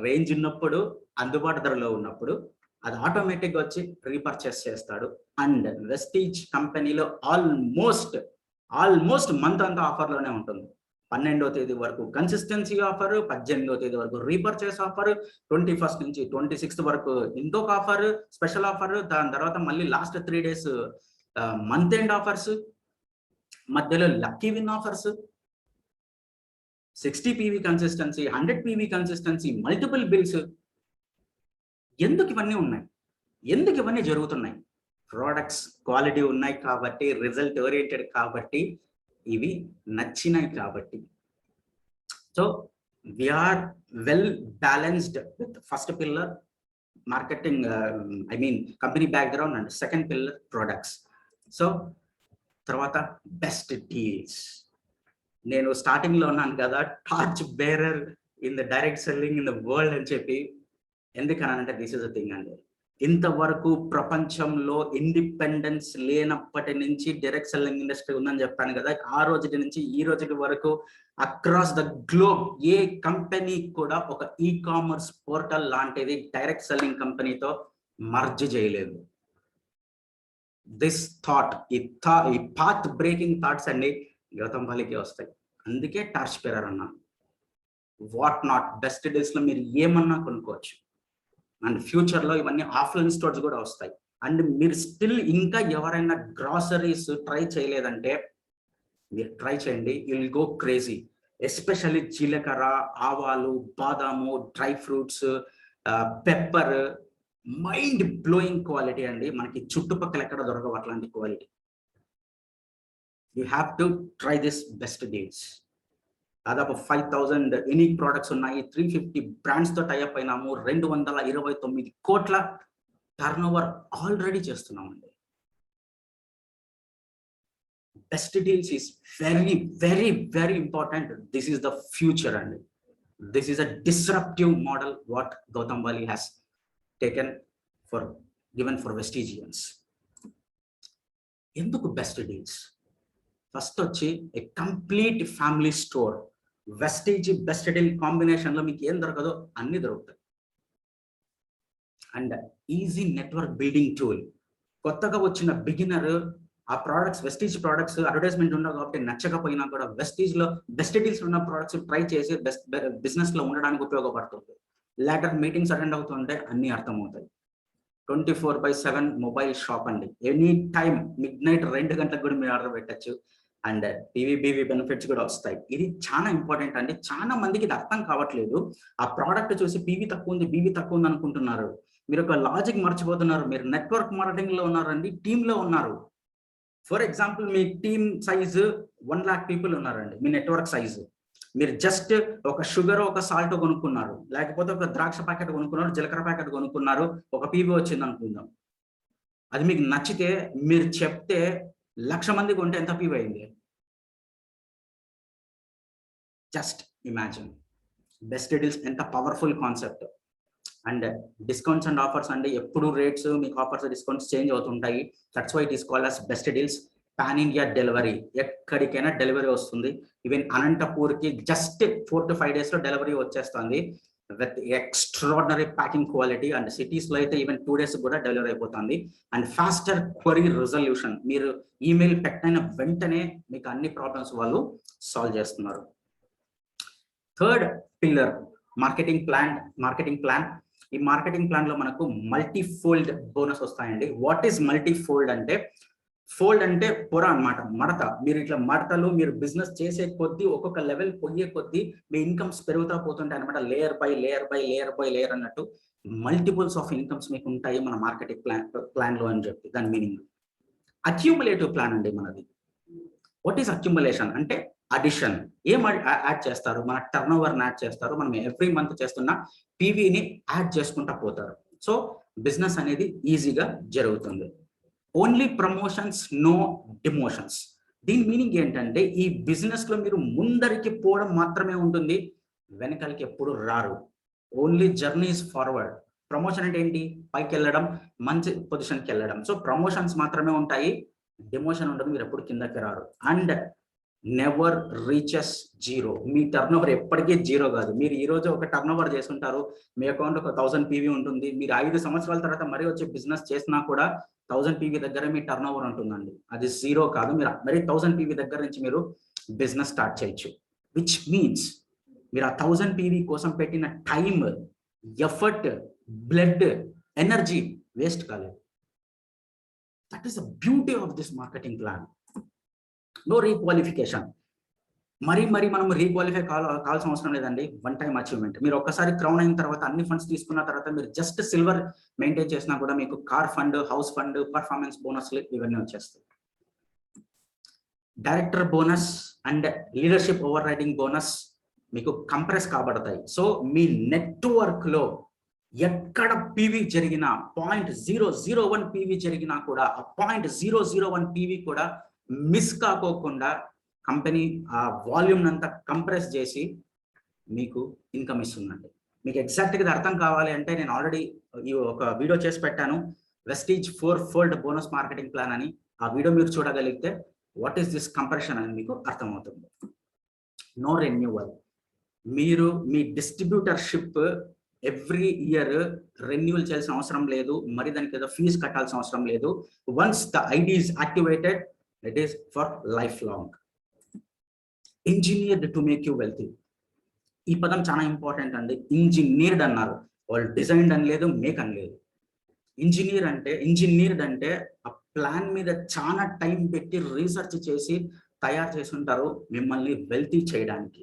రేంజ్ ఉన్నప్పుడు, అందుబాటు ధరలో ఉన్నప్పుడు. అది ఆటోమేటిక్ గా వచ్చి రీపర్చేస్ చేస్తాడు. అండ్ వెస్టేజ్ కంపెనీలో ఆల్మోస్ట్ మంత్ అంతా ఆఫర్లోనే ఉంటుంది. 12వ తేదీ వరకు కన్సిస్టెన్సీ ఆఫర్, 18వ తేదీ వరకు రీపర్చేస్ ఆఫర్, 21st నుంచి 26th వరకు ఇంకొక ఆఫర్, స్పెషల్ ఆఫర్. దాని తర్వాత మళ్ళీ last 3 days month end offers, మధ్యలో lucky win offers, 60 PV consistency, 100 PV consistency, multiple bills. ఎందుకు ఇవన్నీ ఉన్నాయి? ఎందుకు ఇవన్నీ జరుగుతున్నాయి? ప్రోడక్ట్స్ క్వాలిటీ ఉన్నాయి కాబట్టి, రిజల్ట్ ఓరియంటెడ్ కాబట్టి, ఇవి నచ్చినాయి కాబట్టి. So we are well balanced with first pillar marketing, company background, and second pillar products. So తర్వాత బెస్ట్ డీల్స్. నేను స్టార్టింగ్ లో ఉన్నాను కదా, torch bearer in the direct selling in the world అని చెప్పి. ఎందుకనంటే దిస్ ఇస్ ద థింగ్ అండి, ఇంతవరకు ప్రపంచంలో ఇండిపెండెన్స్ లేనప్పటి నుంచి డైరెక్ట్ సెల్లింగ్ ఇండస్ట్రీ ఉందని చెప్పాను కదా. ఆ రోజు నుంచి ఈ రోజుకి వరకు across the globe A company కూడా ఒక ఈ కామర్స్ పోర్టల్ లాంటిది డైరెక్ట్ సెల్లింగ్ కంపెనీతో మర్జ్ చేయలేదు. దిస్ థాట్, ఈ పాత్ బ్రేకింగ్ థాట్స్ అన్ని గౌతమ్ బాలికే వస్తాయి. అందుకే టార్చ్ బేరర్ అన్నాను. వాట్ నాట్ బెస్ట్ డీల్స్ లో మీరు ఏమన్నా కొనుక్కోవచ్చు. అండ్ ఫ్యూచర్ లో ఇవన్నీ ఆఫ్లైన్ స్టోర్స్ కూడా వస్తాయి. అండ్ మీరు స్టిల్ ఇంకా ఎవరైనా గ్రాసరీస్ ట్రై చేయలేదంటే మీరు ట్రై చేయండి, you will go crazy. Especially జీలకర్ర, ఆవాలు, బాదాము, dry fruits, pepper, mind blowing quality అండి. మనకి చుట్టుపక్కల ఎక్కడ దొరకవు అట్లాంటి quality. You have to try this best deals. దాదాపు 5000 యూనిక్ ప్రోడక్ట్స్ ఉన్నాయి, 350 బ్రాండ్స్ తో టైఅప్ అయినాము, 229 కోట్ల టర్న్ ఓవర్ ఆల్రెడీ చేస్తున్నామండి. Best deals is very very very important. This is the future అండి. This is a disruptive model what Gautam Bali has given for Vestigians. ఎందుకు best deals? First వచ్చి a complete family store. Vestige best deal combination లో మీకు ఏం దొరకదో అన్ని దొరుకుతాయి. And easy network building tool. కొత్తగా వచ్చిన బిగినర్ ఆ ప్రోడక్ట్స్, వెస్టీజ్ ప్రోడక్ట్స్ అడ్వర్టైజ్మెంట్ ఉండవు కాబట్టి నచ్చకపోయినా కూడా వెస్టీజ్ లో బెస్ట్ డీల్స్ ఉన్న ప్రోడక్ట్స్ ట్రై చేసి బిజినెస్ లో ఉండడానికి ఉపయోగపడుతుంది. లేటర్ మీటింగ్స్ అటెండ్ అవుతుంటే అన్ని అర్థమవుతాయి. 24/7 మొబైల్ షాప్ అండి. ఎనీ టైం మిడ్-నైట్ 2 గంటలకు కూడా మీరు ఆర్డర్ పెట్టచ్చు. అండ్ టీవీ బెనిఫిట్స్ కూడా వస్తాయి. ఇది చాలా ఇంపార్టెంట్ అండి. చాలా మందికి ఇది అర్థం కావట్లేదు. ఆ ప్రోడక్ట్ చూసి పీవీ తక్కువ ఉంది, బీవీ తక్కువ ఉంది అనుకుంటున్నారు. మీరు ఒక లాజిక్ మర్చిపోతున్నారు. మీరు నెట్వర్క్ మార్కెటింగ్ లో ఉన్నారండి, టీమ్ లో ఉన్నారు. For example me team size 1 lakh people ఉన్నారండి. మీ నెట్వర్క్ సైజు, మీరు జస్ట్ ఒక షుగర్, ఒక సాల్ట్ కొనుక్కున్నారు, లేకపోతే ఒక ద్రాక్ష ప్యాకెట్ కొనుక్కున్నారు, జీలకర్ర ప్యాకెట్ కొనుక్కున్నారు, ఒక పీవీ వచ్చింది అనుకుందాం. అది మీకు నచ్చితే మీరు చెప్తే 1,00,000 మంది కొంటే ఎంత పీవీ అయింది? Just imagine. బెస్ట్ డీల్స్ ఎంత powerful concept. And discounts and offers అండి. ఎప్పుడు రేట్స్ మీకు ఆఫర్స్, డిస్కౌంట్స్ చేంజ్ అవుతుంటాయి. That's why it is called as best deals. Pan India delivery, ఎక్కడికైనా డెలివరీ వస్తుంది. ఈవెన్ అనంతపూర్కి జస్ట్ 4 to 5 days లో డెలివరీ వచ్చేస్తుంది with extraordinary packing quality. And cities లో అయితే ఈవెన్ 2 days కూడా డెలివరీ అయిపోతుంది. And faster query resolution. మీరు ఈమెయిల్ పెట్టిన వెంటనే మీకు అన్ని ప్రాబ్లమ్స్ వాళ్ళు సాల్వ్ చేస్తున్నారు. Third pillar marketing plan. ఈ మార్కెటింగ్ ప్లాన్ లో మనకు మల్టీ ఫోల్డ్ బోనస్ వస్తాయండి. వాట్ ఈస్ మల్టీ ఫోల్డ్ అంటే, ఫోల్డ్ అంటే పొర అన్నమాట, మడత. మీరు ఇట్లా మడతలు మీరు బిజినెస్ చేసే కొద్దీ, ఒక్కొక్క లెవెల్ పోయే కొద్దీ మీ ఇన్కమ్స్ పెరుగుతా పోతుంటాయి అనమాట. లేయర్ బై లేయర్ అన్నట్టు మల్టిపుల్స్ ఆఫ్ ఇన్కమ్స్ మీకు ఉంటాయి మన మార్కెటింగ్ ప్లాన్ లో అని చెప్పి దాని మీనింగ్. అక్యూములేటివ్ ప్లాన్ అండి మనది. వాట్ ఈస్ అక్యుములేషన్ అంటే అడిషన్. ఏం యాడ్ చేస్తారు? మన టర్న్ ఓవర్ని యాడ్ చేస్తారు. మనం ఎవ్రీ మంత్ చేస్తున్న పీవీని యాడ్ చేసుకుంటా పోతారు. సో బిజినెస్ అనేది ఈజీగా జరుగుతుంది. Only promotions, no demotions. దీని మీనింగ్ ఏంటంటే, ఈ బిజినెస్ లో మీరు ముందరికి పోవడం మాత్రమే ఉంటుంది, వెనకాలకి ఎప్పుడు రారు. Only journeys forward. ప్రమోషన్ అంటే ఏంటి? పైకి వెళ్ళడం, మంచి పొజిషన్కి వెళ్ళడం. సో ప్రమోషన్స్ మాత్రమే ఉంటాయి, డిమోషన్ ఉండదు, మీరు ఎప్పుడు కిందకి రారు. And never reaches zero. Me turn over ఎప్పటికీ జీరో కాదు. మీరు ఈ రోజు ఒక టర్న్ ఓవర్ చేస్తుంటారు, మీ అకౌంట్ ఒక 1000 పీవీ ఉంటుంది. మీరు 5 సంవత్సరాల తర్వాత మరీ వచ్చి బిజినెస్ చేసినా కూడా 1000 పీవీ దగ్గర మీ టర్న్ ఓవర్ ఉంటుందండి. అది జీరో కాదు. మీరు మరి 1000 పీవీ దగ్గర నుంచి మీరు బిజినెస్ స్టార్ట్ చేయొచ్చు. విచ్ మీన్స్ మీరు ఆ 1000 పీవీ కోసం పెట్టిన time, effort, blood, energy waste కాలేదు. That is the beauty of this marketing plan. No requalification. మరి మనం రీక్వాలిఫై కావాల్సిన అవసరం లేదండి. One time achievement. మీరు ఒక్కసారి క్రౌన్ అయిన తర్వాత, అన్ని ఫండ్స్ తీసుకున్న తర్వాత మీరు జస్ట్ సిల్వర్ మెయింటైన్ చేసినా కూడా మీకు car fund, house fund, performance బోనస్లు ఇవన్నీ వచ్చేస్తాయి. Director bonus and leadership over riding bonus మీకు కంప్రెస్ కాబడతాయి. సో మీ నెట్వర్క్ లో ఎక్కడ పీవీ జరిగినా 0.001 పీవీ జరిగినా కూడా ఆ 0.001 పీవీ కూడా మిస్ కాకోకుండా కంపెనీ ఆ వాల్యూమ్ అంతా కంప్రెస్ చేసి మీకు ఇన్కమ్ ఇస్తుందండి. మీకు ఎగ్జాక్ట్గా ఇది అర్థం కావాలి అంటే నేను ఆల్రెడీ ఈ ఒక వీడియో చేసి పెట్టాను, Vestige 4-fold bonus marketing plan అని. ఆ వీడియో మీరు చూడగలిగితే వాట్ ఈస్ దిస్ కంప్రెషన్ అని మీకు అర్థమవుతుంది. No renewal. మీరు మీ డిస్ట్రిబ్యూటర్షిప్ ఎవ్రీ ఇయర్ రెన్యూవల్ చేయాల్సిన అవసరం లేదు, మరి దానికి ఏదో ఫీజు కట్టాల్సిన అవసరం లేదు. Once the ID is activated, it is for life long. Engineered to make you wealthy. ఈ పదం చాలా ఇంపార్టెంట్ అండి. ఇంజనీర్డ్ అన్నారు, వాళ్ళు డిజైన్డ్ అని లేదు, మేక్ అని లేదు. ఇంజనీర్డ్ అంటే ఆ ప్లాన్ మీద చాలా టైం పెట్టి రీసెర్చ్ చేసి తయారు చేసి ఉంటారు మిమ్మల్ని వెల్తీ చేయడానికి.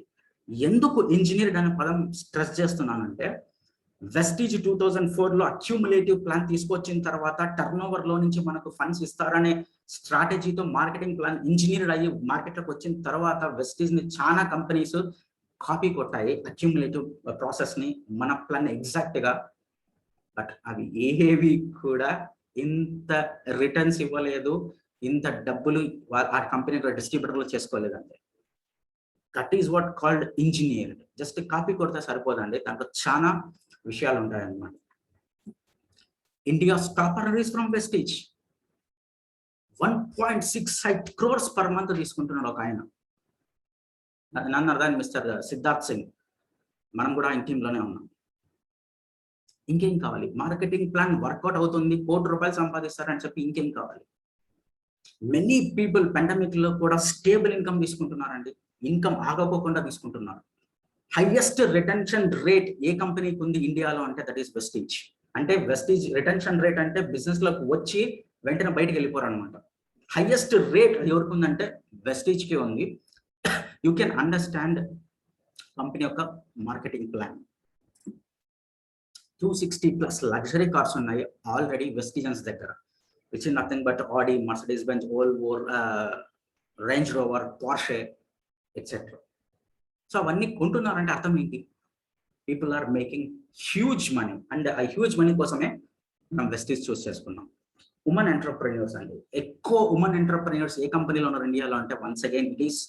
ఎందుకు ఇంజనీర్డ్ అనే పదం స్ట్రెస్ చేస్తున్నానంటే, వెస్టీజ్ 2004లో అక్యూములేటివ్ ప్లాన్ తీసుకొచ్చిన తర్వాత టర్న్ ఓవర్ లో నుంచి మనకు ఫండ్స్ ఇస్తారనే స్ట్రాటజీతో మార్కెటింగ్ ప్లాన్ ఇంజనీర్డ్ అయ్యి మార్కెట్లోకి వచ్చిన తర్వాత వెస్టీజ్ ని చాలా కంపెనీస్ కాపీ కొట్టాయి అక్యూములేటివ్ ప్రాసెస్ ని, మన ప్లాన్ ఎగ్జాక్ట్ గా. బట్ అవి ఏవి కూడా ఇంత రిటర్న్స్ ఇవ్వలేదు, ఇంత డబ్బులు ఆ కంపెనీ డిస్ట్రిబ్యూటర్లు చేసుకోలేదండి. That is what called engineered. Just copy కొడితే సరిపోదండి, దాంట్లో చాలా విషయాలు ఉంటాయన్నమాట. India's top earners from Vestige 1.68 crores per month తీసుకుంటున్నాడు ఒక ఆయన. నన్ను అర్థం మిస్టర్ సిద్ధార్థ్ సింగ్, మనం కూడా ఆయన టీంలోనే ఉన్నాం. ఇంకేం కావాలి? మార్కెటింగ్ ప్లాన్ వర్కౌట్ అవుతుంది, ₹1 కోటి సంపాదిస్తారని చెప్పి ఇంకేం కావాలి? మెనీ పీపుల్ పాండమిక్ లో కూడా స్టేబుల్ ఇన్కమ్ తీసుకుంటున్నారండి, ఇన్కమ్ ఆగకోకుండా తీసుకుంటున్నారు. హైయెస్ట్ రిటెన్షన్ రేట్ ఏ కంపెనీకి ఉంది ఇండియాలో అంటే దట్ ఈస్ వెస్టీజ్. అంటే వెస్టీజ్ రిటెన్షన్ రేట్ అంటే బిజినెస్ లోకి వచ్చి వెంటనే బయటకు వెళ్ళిపోరు అనమాట. హైయెస్ట్ రేట్ ఎవరికి ఉందంటే వెస్టీజ్ కి ఉంది. యూ కెన్ అండర్స్టాండ్ కంపెనీ యొక్క మార్కెటింగ్ ప్లాన్. 260+ లగ్జరీ కార్స్ ఉన్నాయి ఆల్రెడీ వెస్టీజన్స్ దగ్గర, which is nothing but Audi, Mercedes Benz, Volvo, Range Rover, Porsche etcetera. So అవన్నీ కొంటున్నారంటే అర్థం ఏంటి? People are making huge money, and ఆ హ్యూజ్ మనీ కోసమే మనం వెస్టీజ్ చూస్ చేసుకున్నాం. ఉమెన్ ఎంటర్ప్రెన్యూర్స్ అండి, ఎక్కువ ఉమెన్ ఎంటర్ప్రెన్యూర్స్ ఏ కంపెనీలో ఉన్నారు ఇండియాలో అంటే once again it is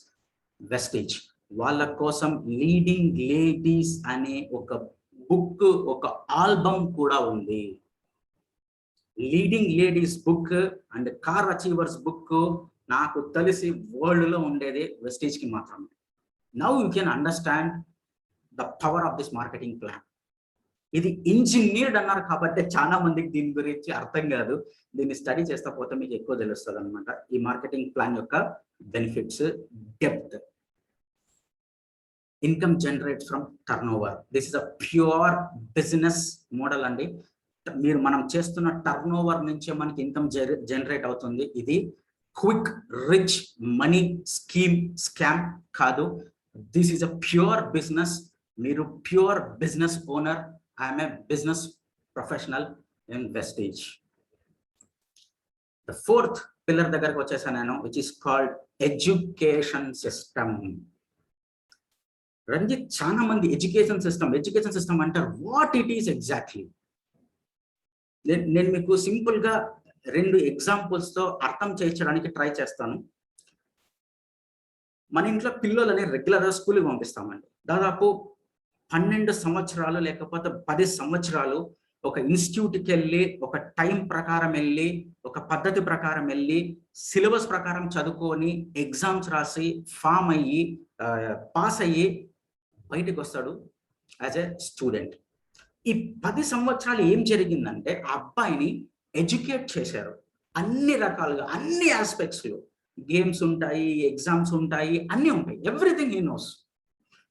Vestige. వాళ్ళ కోసం లీడింగ్ లేడీస్ అనే ఒక బుక్, ఒక ఆల్బమ్ కూడా ఉంది. Leading ladies book and car achievers book నాకు తెలిసి వరల్డ్ లో ఉండేది వెస్టీజ్ కి మాత్రమే. Now you can understand the power of this marketing plan. ఇది ఇంజనీర్డ్ అన్నారు కాబట్టి చాలా మందికి దీని గురించి అర్థం కాదు. దీన్ని స్టడీ చేస్తా పోతే మీకు ఎక్కువ తెలుస్తుంది అనమాట ఈ మార్కెటింగ్ ప్లాన్ యొక్క benefits, depth. Income generate from turn over. This is a pure business model అండి. మనం చేస్తున్న టర్న్ ఓవర్ నుంచే మనకి ఇన్కమ్ జనరేట్ అవుతుంది. ఇది క్విక్ రిచ్ మనీ స్కామ్ కాదు. This is a pure business. మీరు pure business owner. I'm a business professional in Vestige. The fourth pillar దగ్గరకు వచ్చేసాను నేను, which is called education system. Ranjit, చాలా మంది ఎడ్యుకేషన్ సిస్టమ్ అంటారు. What it is exactly? నేను మీకు సింపుల్ గా 2 ఎగ్జాంపుల్స్ తో అర్థం చేయించడానికి ట్రై చేస్తాను. మన ఇంట్లో పిల్లలని రెగ్యులర్ గా స్కూల్కి పంపిస్తామండి. దాదాపు 12 సంవత్సరాలు లేకపోతే 10 సంవత్సరాలు ఒక ఇన్స్టిట్యూట్కి వెళ్ళి, ఒక టైం ప్రకారం వెళ్ళి, ఒక పద్ధతి ప్రకారం వెళ్ళి, సిలబస్ ప్రకారం చదువుకొని, ఎగ్జామ్స్ రాసి, ఫామ్ అయ్యి, పాస్ అయ్యి బయటకు వస్తాడు యాజ్ ఎ స్టూడెంట్. ఈ 10 సంవత్సరాలు ఏం జరిగిందంటే ఆ అబ్బాయిని ఎడ్యుకేట్ చేశారు అన్ని రకాలుగా, అన్ని ఆస్పెక్ట్స్ లో. గేమ్స్ ఉంటాయి, ఎగ్జామ్స్ ఉంటాయి, అన్నీ ఉంటాయి. Everything he knows.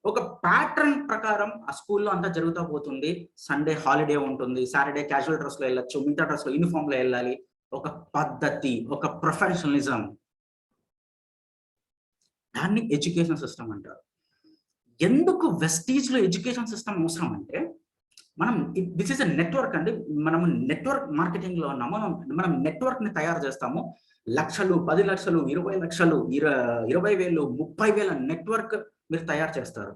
ఒక ప్యాటర్న్ ప్రకారం ఆ స్కూల్లో అంతా జరుగుతూ పోతుంది. సండే హాలిడే ఉంటుంది, సాటర్డే క్యాజువల్ డ్రెస్ లో వెళ్ళొచ్చు, మిగతా డ్రెస్ లో యూనిఫామ్ లో వెళ్ళాలి. ఒక పద్ధతి, ఒక ప్రొఫెషనలిజం, దాన్ని ఎడ్యుకేషన్ సిస్టమ్ అంటారు. ఎందుకు వెస్టీజ్ లో ఎడ్యుకేషన్ సిస్టమ్ అవసరం అంటే, దిస్ ఇస్ ఎ నెట్వర్క్ అండి. మనం నెట్వర్క్ మార్కెటింగ్ లో ఉన్నాము. మనం నెట్వర్క్ ని తయారు చేస్తాము. లక్షలు, 10 లక్షలు, 20 లక్షలు, 20,000, 30,000 నెట్వర్క్ మీరు తయారు చేస్తారు.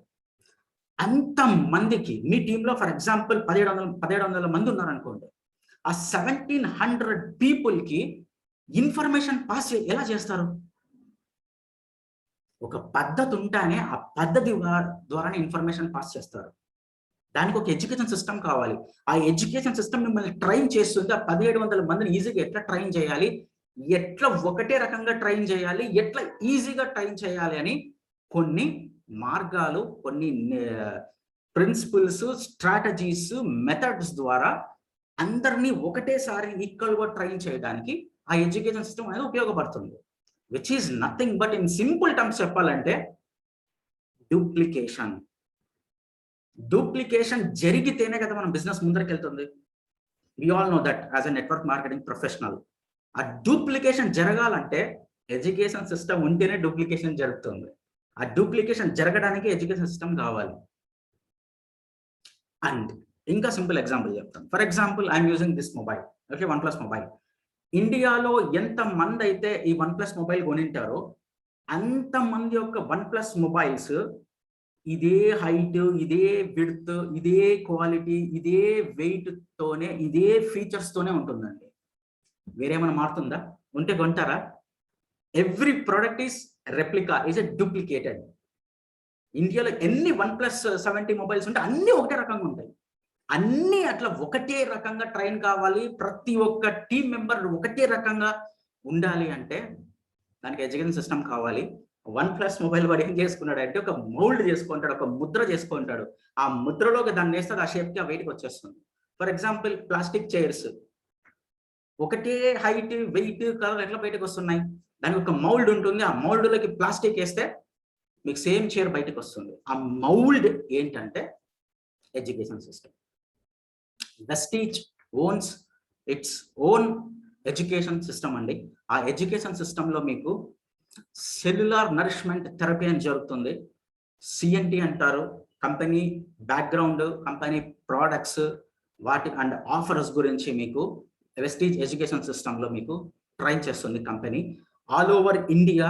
అంత మందికి మీ టీంలో ఫర్ ఎగ్జాంపుల్ 1700 మంది ఉన్నారనుకోండి, ఆ 1700 పీపుల్కి ఇన్ఫర్మేషన్ పాస్ ఎలా చేస్తారు? ఒక పద్ధతి ఉంటేనే ఆ పద్ధతి ద్వారానే ఇన్ఫర్మేషన్ పాస్ చేస్తారు. దానికి ఒక ఎడ్యుకేషన్ సిస్టమ్ కావాలి. ఆ ఎడ్యుకేషన్ సిస్టమ్ మిమ్మల్ని ట్రైన్ చేస్తుంది. ఆ 1700 మందిని ఈజీగా ఎట్లా ట్రైన్ చేయాలి, ఎట్లా ఒకటే రకంగా ట్రైన్ చేయాలి, ఎట్లా ఈజీగా ట్రైన్ చేయాలి అని కొన్ని మార్గాలు, కొన్ని ప్రిన్సిపల్స్, స్ట్రాటజీస్, మెథడ్స్ ద్వారా అందరినీ ఒకటేసారి ఈక్వల్ గా ట్రైన్ చేయడానికి ఆ ఎడ్యుకేషన్ సిస్టమ్ అనేది ఉపయోగపడుతుంది. Which is nothing but in simple terms చెప్పాలంటే డూప్లికేషన్. డూప్లికేషన్ జరిగితేనే కదా మనం బిజినెస్ ముందరికి వెళ్తుంది. We all know that as a network marketing professional. ఆ డూప్లికేషన్ జరగాలంటే ఎడ్యుకేషన్ సిస్టమ్ ఉంటేనే డూప్లికేషన్ జరుగుతుంది. ఆ డూప్లికేషన్ జరగడానికి ఎడ్యుకేషన్ సిస్టమ్ కావాలి. అండ్ ఇంకా సింపుల్ ఎగ్జాంపుల్ చెప్తాను. For example I'm using this mobile, okay, OnePlus mobile. ఇండియాలో ఎంత మంది అయితే ఈ OnePlus మొబైల్ కొనింటారో అంతమంది యొక్క OnePlus మొబైల్స్ ఇదే హైట్, ఇదే విడ్త్, ఇదే క్వాలిటీ, ఇదే వెయిట్ తోనే, ఇదే ఫీచర్స్ తోనే ఉంటుందండి. వేరేమైనా మారుతుందా? ఉంటే కొంటారా? Every product is replica, is a duplicated. ఇండియాలో ఎన్ని OnePlus 70 మొబైల్స్ ఉంటే అన్ని ఒకటే రకంగా ఉంటాయి. అన్ని అట్లా ఒకటే రకంగా ట్రైన్ కావాలి, ప్రతి ఒక్క టీం మెంబర్ ఒకటే రకంగా ఉండాలి అంటే దానికి ఎడ్యుకేషన్ సిస్టమ్ కావాలి. OnePlus మొబైల్ వాడు ఏం చేసుకున్నాడు అంటే ఒక మౌల్డ్ చేసుకుంటాడు, ఒక ముద్ర చేసుకుంటాడు. ఆ ముద్రలోకి దాన్ని వేస్తే ఆ షేప్ కి ఆ వెయిట్కి వచ్చేస్తుంది. ఫర్ ఎగ్జాంపుల్ ప్లాస్టిక్ చైర్స్ ఒకటే హైట్, వెయిట్, కలర్ ఎట్లా బయటకు వస్తున్నాయి? దానికి ఒక మౌల్డ్ ఉంటుంది. ఆ మౌల్డ్లోకి ప్లాస్టిక్ వేస్తే మీకు సేమ్ చైర్ బయటకు వస్తుంది. ఆ మౌల్డ్ ఏంటంటే education system. Vestige owns its own education system అండి. ఆ ఎడ్యుకేషన్ సిస్టంలో మీకు సెల్యులార్ నరిష్మెంట్ థెరపీ అని జరుగుతుంది. సిఎన్టీ అంటారు. కంపెనీ బ్యాక్గ్రౌండ్, కంపెనీ ప్రోడక్ట్స్, వాటి అండ్ ఆఫర్స్ గురించి మీకు వెస్టీజ్ ఎడ్యుకేషన్ సిస్టంలో మీకు ట్రైన్ చేస్తుంది company. All over India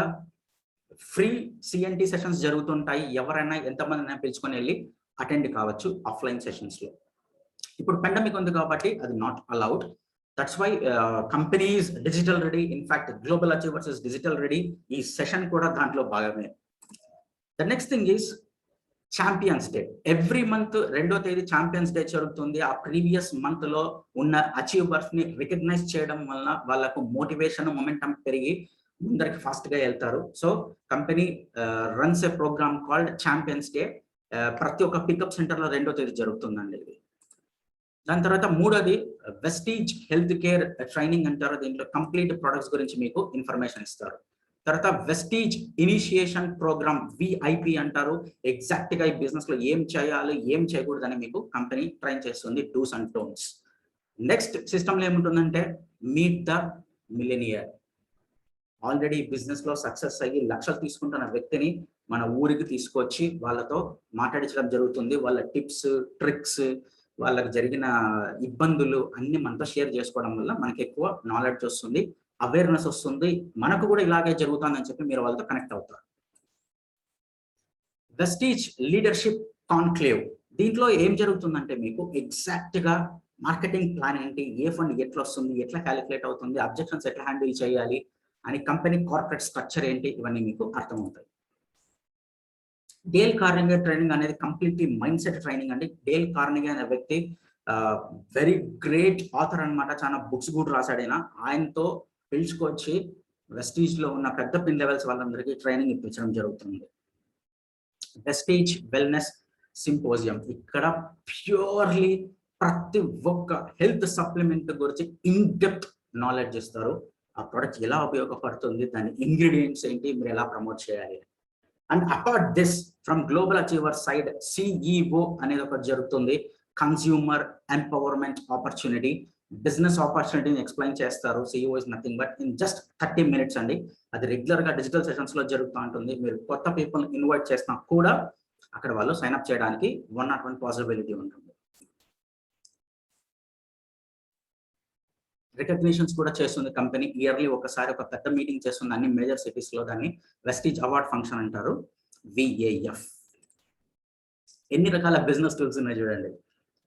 free CNT sessions జరుగుతుంటాయి. ఎవరైనా ఎంతమంది పిలుచుకొని వెళ్ళి అటెండ్ కావచ్చు ఆఫ్లైన్ సెషన్స్ లో. ఇప్పుడు పెండమిక్ ఉంది కాబట్టి అది not allowed. That's why companies digital ready. In fact global achievers is digital ready. ఈ సెషన్ కూడా దాంట్లో భాగమే. The next thing is champions day. Every month 2వ తేదీ ఛాంపియన్స్ డే జరుగుతుంది. ఆ ప్రీవియస్ మంత్ లో ఉన్న అచీవర్స్ ని రికగ్నైజ్ చేయడం వల్ల వాళ్ళకు మోటివేషన్, మొమెంటం పెరిగి ముందరికి ఫాస్ట్ గా వెళ్తారు. So company runs a program called champions day. ప్రతి ఒక్క పికప్ సెంటర్ లో 2వ తేదీ జరుగుతుందండి ఇది. దాని తర్వాత 3వది వెస్టీజ్ హెల్త్ కేర్ ట్రైనింగ్ అంటారు. దీంట్లో కంప్లీట్ ప్రొడక్ట్స్ గురించి మీకు ఇన్ఫర్మేషన్ ఇస్తారు. తర్వాత వెస్టీజ్ ఇనిషియేషన్ ప్రోగ్రామ్, విఐపి అంటారు. ఎగ్జాక్ట్ గా ఈ బిజినెస్ లో ఏం చేయాలి, ఏం చేయకూడదని మీకు కంపెనీ ట్రైన్ చేస్తుంది, do's and don'ts. Next system లో ఏముంటుందంటే meet the millionaire. Already business లో సక్సెస్ అయ్యి లక్షలు తీసుకుంటున్న వ్యక్తిని మన ఊరికి తీసుకొచ్చి వాళ్ళతో మాట్లాడించడం జరుగుతుంది. వాళ్ళ టిప్స్, ట్రిక్స్, వాళ్ళకి జరిగిన ఇబ్బందులు అన్ని మనతో షేర్ చేసుకోవడం వల్ల మనకి ఎక్కువ నాలెడ్జ్ వస్తుంది, అవేర్నెస్ వస్తుంది. మనకు కూడా ఇలాగే జరుగుతుందని చెప్పి మీరు వాళ్ళతో కనెక్ట్ అవుతారు. Vestige leadership conclave. దీంట్లో ఏం జరుగుతుందంటే మీకు ఎగ్జాక్ట్ గా మార్కెటింగ్ ప్లాన్ ఏంటి, ఏ ఫండ్ ఎట్లా వస్తుంది, ఎట్లా క్యాలిక్యులేట్ అవుతుంది, అబ్జెక్షన్స్ ఎట్లా హ్యాండిల్ చేయాలి అని, కంపెనీ కార్పొరేట్ స్ట్రక్చర్ ఏంటి, ఇవన్నీ మీకు అర్థమవుతాయి. డేల్ కార్నెగీ ట్రైనింగ్ అనేది కంప్లీట్లీ మైండ్ సెట్ ట్రైనింగ్ అండి. డేల్ కార్నెగీ అనే వ్యక్తి వెరీ గ్రేట్ ఆథర్ అన్నమాట. చాలా బుక్స్ కూడా రాశాడు. ఆయనతో పిలుచుకొచ్చి వెస్టీజ్ లో ఉన్న పెద్ద పిన్ లెవెల్స్ వాళ్ళందరికీ ట్రైనింగ్ ఇప్పించడం జరుగుతుంది. Vestige wellness symposium. ఇక్కడ ప్యూర్లీ ప్రతి ఒక్క హెల్త్ సప్లిమెంట్ గురించి ఇన్ డెప్త్ నాలెడ్జ్ ఇస్తారు. ఆ ప్రొడక్ట్ ఎలా ఉపయోగపడుతుంది, దాని ఇంగ్రీడియంట్స్ ఏంటి, మీరు ఎలా ప్రమోట్ చేయాలి. And apart this from global achiever side CEO అనేది ఒకటి జరుగుతుంది. కన్స్యూమర్ ఎంపవర్మెంట్ ఆపర్చునిటీ, బిజినెస్ ఆపర్చునిటీని ఎక్స్ప్లెయిన్ చేస్తారు. CEO is nothing but in just 30 minutes అండి. అది రెగ్యులర్ గా డిజిటల్ సెషన్స్ లో జరుగుతూ ఉంటుంది. మీరు కొత్త పీపుల్ ఇన్వైట్ చేసినా కూడా అక్కడ వాళ్ళు సైన్ అప్ చేయడానికి 101 పాసిబిలిటీ ఉంటుంది. రికగ్నిషన్స్ కూడా చేస్తుంది కంపెనీ. ఇయర్లీ ఒకసారి ఒక పెద్ద మీటింగ్ చేస్తుంది అన్ని మేజర్ సిటీస్ లో. దాన్ని వెస్టీజ్ అవార్డ్ ఫంక్షన్ అంటారు, విఏఎఫ్. ఎన్ని రకాల బిజినెస్ టూల్స్ ఉన్నాయి చూడండి.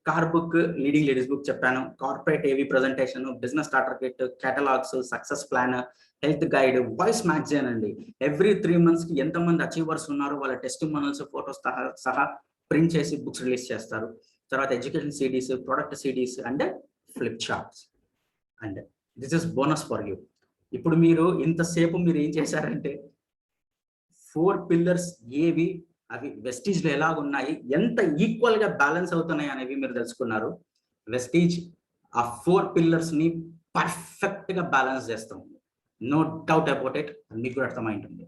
Car book, leading ladies book చెప్పాను, కార్పొరేట్ ఏవి presentation, business starter kit, catalogues, success plan, health guide, voice magazine అండి. ఎవ్రీ 3 months కి ఎంతమంది అచీవర్స్ ఉన్నారు వాళ్ళ టెస్టిమోనియల్స్, ఫోటోస్ సహా ప్రింట్ చేసి బుక్స్ రిలీజ్ చేస్తారు. తర్వాత education CDs, product CDs and flip charts. And this is bonus for you. ఇప్పుడు మీరు ఇంతసేపు మీరు ఏం చేశారంటే 4 pillars ఏవి, అవి వెస్టీజ్ లో ఎలా ఉన్నాయి, ఎంత ఈక్వల్ గా బ్యాలెన్స్ అవుతున్నాయి అనేవి మీరు తెలుసుకున్నారు. వెస్టీజ్ ఆ 4 pillars ని పర్ఫెక్ట్ గా బ్యాలెన్స్ చేస్తాం, నో డౌట్ అబౌట్ ఇట్. మీకు కూడా అర్థమై ఉంటుంది.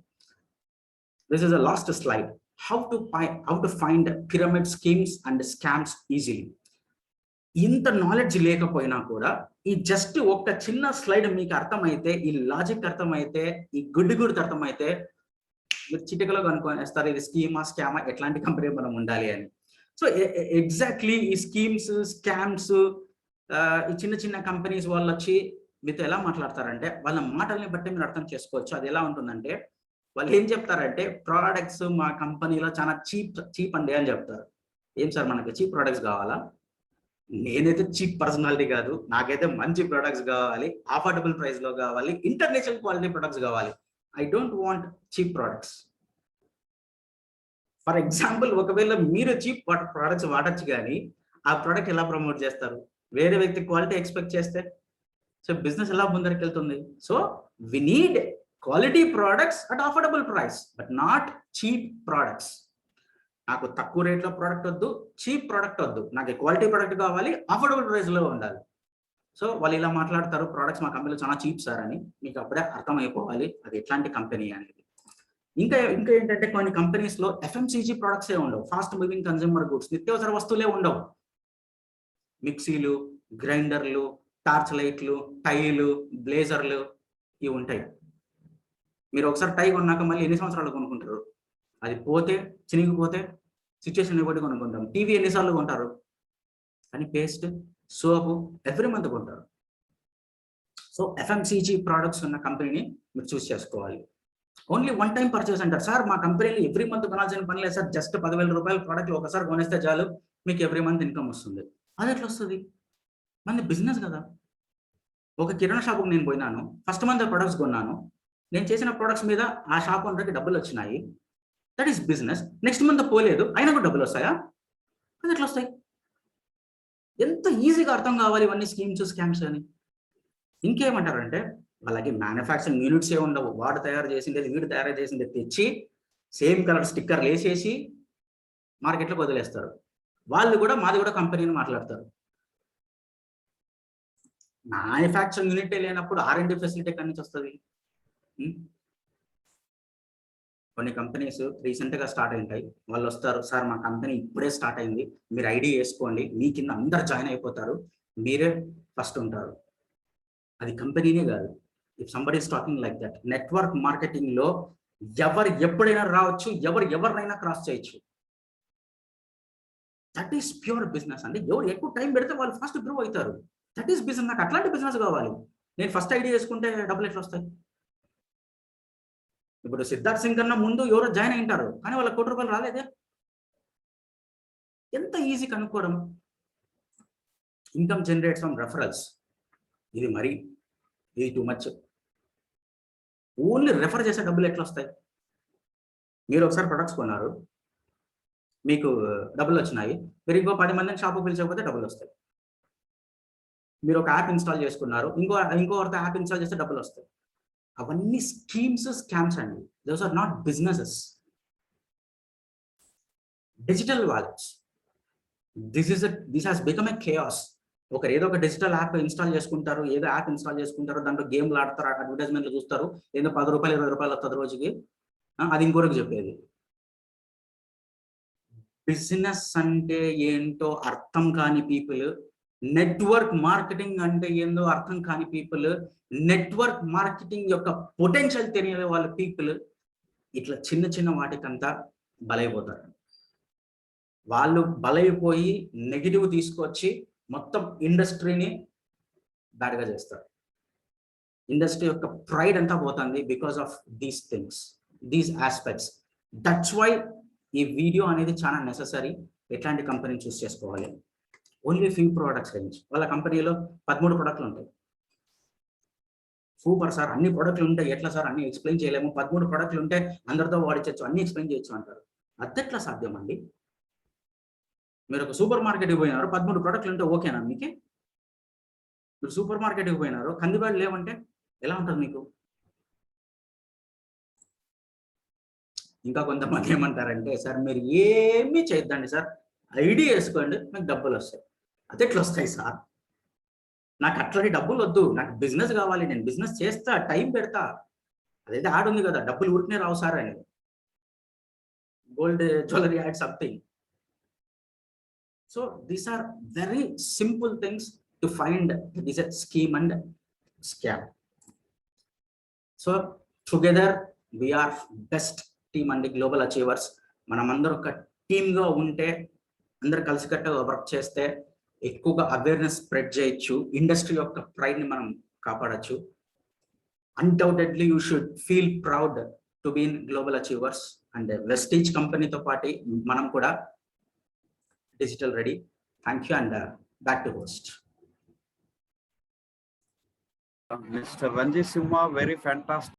This is the last slide. How to find pyramid schemes and scams easily. ఇంత నాలెడ్జ్ లేకపోయినా కూడా ఈ జస్ట్ ఒక చిన్న స్లైడ్ మీకు అర్థమైతే, ఈ లాజిక్ అర్థమైతే, ఈ గుడ్డు అర్థమైతే మీరు చిటికలో కనుక్కొనేస్తారు ఇది స్కీమా స్కామా, ఎట్లాంటి కంపెనీ మనం ఉండాలి అని. సో ఎగ్జాక్ట్లీ ఈ స్కీమ్స్, స్కామ్స్, ఈ చిన్న కంపెనీస్ వాళ్ళు వచ్చి మీతో ఎలా మాట్లాడతారంటే వాళ్ళ మాటల్ని బట్టి మీరు అర్థం చేసుకోవచ్చు. అది ఎలా ఉంటుందంటే వాళ్ళు ఏం చెప్తారంటే ప్రోడక్ట్స్ మా కంపెనీలో చాలా చీప్ అండి అని చెప్తారు. ఏం సార్ మనకి చీప్ ప్రోడక్ట్స్ కావాలా? నేనైతే చీప్ పర్సనాలిటీ కాదు, నాకైతే మంచి ప్రొడక్ట్స్ కావాలి, అఫోర్డబుల్ ప్రైస్ లో కావాలి, ఇంటర్నేషనల్ క్వాలిటీ ప్రొడక్ట్స్ కావాలి. I don't want cheap products. For example ఒకవేళ మీరు చీప్ ప్రొడక్ట్స్ వాడచ్చు కానీ ఆ ప్రోడక్ట్ ఎలా ప్రమోట్ చేస్తారు? వేరే వ్యక్తి క్వాలిటీ ఎక్స్పెక్ట్ చేస్తే సో బిజినెస్ ఎలా ముందరికి వెళ్తుంది? So we need quality products at affordable price, but not cheap products. నాకు తక్కువ రేట్లో ప్రోడక్ట్ వద్దు, చీప్ ప్రోడక్ట్ వద్దు, నాకు క్వాలిటీ ప్రోడక్ట్ కావాలి, అఫోర్డబుల్ ప్రైస్ లో ఉండాలి. సో వాళ్ళు ఇలా మాట్లాడతారు, ప్రోడక్ట్స్ మా కంపెనీలో చాలా చీప్ సార్ అని. మీకు అప్పుడే అర్థమైపోవాలి అది ఎట్లాంటి కంపెనీ అనేది. ఇంకా ఏంటంటే కొన్ని కంపెనీస్ లో FMCG ప్రొడక్ట్స్ ఏ ఉండవు, ఫాస్ట్ మూవింగ్ కన్స్యూమర్ గుడ్స్, నిత్యావసర వస్తువులే ఉండవు. మిక్సీలు, గ్రైండర్లు, టార్చ్ లైట్లు, టైలు, బ్లేజర్లు ఇవి ఉంటాయి. మీరు ఒకసారి టై కొన్నాక మళ్ళీ ఎన్ని సంవత్సరాలు కొనుక్కుంటారు? అది పోతే, చినిగిపోతే సిచ్యువేషన్ బట్టి కొనుక్కుంటాం. టీవీ ఎన్నిసార్లు కొంటారు? కానీ పేస్ట్, సోపు ఎవ్రీ మంత్ కొంటారు. సో FMCG ప్రోడక్ట్స్ ఉన్న కంపెనీని మీరు చూస్ చేసుకోవాలి. ఓన్లీ వన్ టైం పర్చేస్ అంటారు. సార్ మా కంపెనీలో ఎవ్రీ మంత్ కొనాల్సిన పని లేదు సార్, జస్ట్ 10,000 రూపాయల ప్రోడక్ట్ ఒకసారి కొనేస్తే చాలు, మీకు ఎవ్రీ మంత్ ఇన్కమ్ వస్తుంది. అది ఎట్లా వస్తుంది? మన బిజినెస్ కదా. ఒక కిరాణా షాపుకి నేను పోయినాను, ఫస్ట్ మంత్ ప్రొడక్ట్స్ కొన్నాను, నేను చేసిన ప్రొడక్ట్స్ మీద ఆ షాప్ ఓనర్కి డబ్బులు వచ్చినాయి, that is business. Next month పోలేదు, అయినా కూడా డబ్బులు వస్తాయా? అది ఎట్లా వస్తాయి? ఎంత ఈజీగా అర్థం కావాలి ఇవన్నీ స్కీమ్స్, స్కామ్స్ అని. ఇంకేమంటారంటే వాళ్ళకి మ్యానుఫ్యాక్చరింగ్ యూనిట్స్ ఏ ఉండవు, వాడు తయారు చేసింది వీడు తయారు చేసింది తెచ్చి సేమ్ కలర్ స్టిక్కర్లు వేసేసి మార్కెట్లో వదిలేస్తారు. వాళ్ళు కూడా మాది కూడా కంపెనీని మాట్లాడతారు. మ్యానుఫ్యాక్చరింగ్ యూనిట్ లేనప్పుడు R&D ఫెసిలిటీ ఎక్కడి నుంచి వస్తుంది? కొన్ని కంపెనీస్ రీసెంట్ గా స్టార్ట్ అయింటాయి, వాళ్ళు వస్తారు, సార్ మా కంపెనీ ఇప్పుడే స్టార్ట్ అయింది, మీరు ఐడి వేసుకోండి, మీ కింద అందరు జాయిన్ అయిపోతారు, మీరే ఫస్ట్ ఉంటారు. అది కంపెనీనే కాదు. If somebody is talking like that, network marketing లో ఎవరు ఎప్పుడైనా రావచ్చు, ఎవరినైనా క్రాస్ చేయొచ్చు. దట్ ఈస్ ప్యూర్ బిజినెస్ అండి. ఎవరు ఎక్కువ టైం పెడితే వాళ్ళు ఫాస్ట్ గ్రో అవుతారు. That is business. నాకు అట్లాంటి బిజినెస్ కావాలి. నేను ఫస్ట్ ఐడి చేసుకుంటే డబ్బులు ఎట్లా వస్తాయి? ఇప్పుడు సిద్ధార్థ్ సింగ్ కన్నా ముందు ఎవరో జాయిన్ అయింటారు, కానీ వాళ్ళ ₹1,00,00,000 రాలేదే. ఎంత ఈజీ కనుక్కోవడం. ఇన్కమ్ జనరేట్స్ ఫ్రమ్ రెఫరల్స్, ఇది టూ మచ్. ఓన్లీ రెఫర్ చేసే డబ్బులు ఎట్లా వస్తాయి? మీరు ఒకసారి ప్రొడక్ట్స్ కొన్నారు, మీకు డబ్బులు వచ్చినాయి, మీరు ఇంకో 10 మందిని షాపు పిలిచకపోతే డబ్బులు వస్తాయి. మీరు ఒక యాప్ ఇన్స్టాల్ చేసుకున్నారు, ఇంకోరితో యాప్ ఇన్స్టాల్ చేస్తే డబ్బులు వస్తాయి. అవన్నీ స్కీమ్స్, స్కామ్స్ అండి. Those are not businesses. Digital wallets, this has become a chaos. ఏదో ఒక డిజిటల్ యాప్ ఇన్స్టాల్ చేసుకుంటారు, ఏదో యాప్ ఇన్స్టాల్ చేసుకుంటారు, దాంట్లో గేమ్లు ఆడతారు, అడ్వర్టైజ్మెంట్లు చూస్తారు, ఏదో ₹10 ₹20 వస్తుంది రోజుకి, అది ఇంకోరికి చెప్పేది. బిజినెస్ అంటే ఏంటో అర్థం కాని పీపుల్, నెట్వర్క్ మార్కెటింగ్ అంటే ఏందో అర్థం కాని పీపుల్, నెట్వర్క్ మార్కెటింగ్ యొక్క పొటెన్షియల్ తెలియని వాళ్ళ పీపుల్ ఇట్లా చిన్న వాటికంతా బలైపోతారు. వాళ్ళు బలైపోయి నెగిటివ్ తీసుకొచ్చి మొత్తం ఇండస్ట్రీని బ్యాడ్గా చేస్తారు. ఇండస్ట్రీ యొక్క ప్రైడ్ అంతా పోతుంది because of these things, these aspects. That's why ఈ వీడియో అనేది చాలా నెససరీ. ఎట్లాంటి కంపెనీని చూస్ చేసుకోవాలి. Only few products range. వాళ్ళ కంపెనీలో 13 ప్రొడక్ట్లు ఉంటాయి. సూపర్ సార్, అన్ని ప్రొడక్ట్లు ఉంటాయి, ఎట్లా సార్ అన్ని ఎక్స్ప్లెయిన్ చేయలేము, 13 ప్రొడక్ట్లు ఉంటే అందరితో వాడించచ్చు, అన్ని ఎక్స్ప్లెయిన్ చేయొచ్చు అంటారు. అదెట్లా సాధ్యం అండి? మీరు ఒక సూపర్ మార్కెట్కి పోయినారు, 13 ప్రొడక్ట్లు ఉంటే ఓకేనా మీకు? మీరు సూపర్ మార్కెట్కి పోయినారు, కందిబ్యాళ్ళు లేవంటే ఎలా ఉంటుంది మీకు? ఇంకా కొంతమంది ఏమంటారంటే, సార్ మీరు ఏమీ చేయొద్దండి సార్, ఐడియా వేసుకోండి, నాకు డబ్బులు వస్తాయి. అదెట్లా వస్తాయి సార్? నాకు అట్లాంటి డబ్బులు వద్దు, నాకు బిజినెస్ కావాలి, నేను బిజినెస్ చేస్తా, టైం పెడతా. అదైతే యాడ్ ఉంది కదా, డబ్బులు ఊరికనే రావు సార్ అని. Gold jewellery and something. So these are very simple things to find this scheme and scam. So together we're best team అండి, గ్లోబల్ అచీవర్స్. మనమందరూ ఒక టీమ్గా ఉంటే, అందరు కలిసికట్టుగా వర్క్ చేస్తే ఎక్కువగా అవేర్నెస్ స్ప్రెడ్ చేయొచ్చు, ఇండస్ట్రీ యొక్క ప్రైడ్ని మనం కాపాడచ్చు. Undoubtedly you should feel proud to be in global achievers. And Vestige కంపెనీతో పాటు మనం కూడా digital ready. Thank you and back to host. Mr. Ranjit Simha, very fantastic.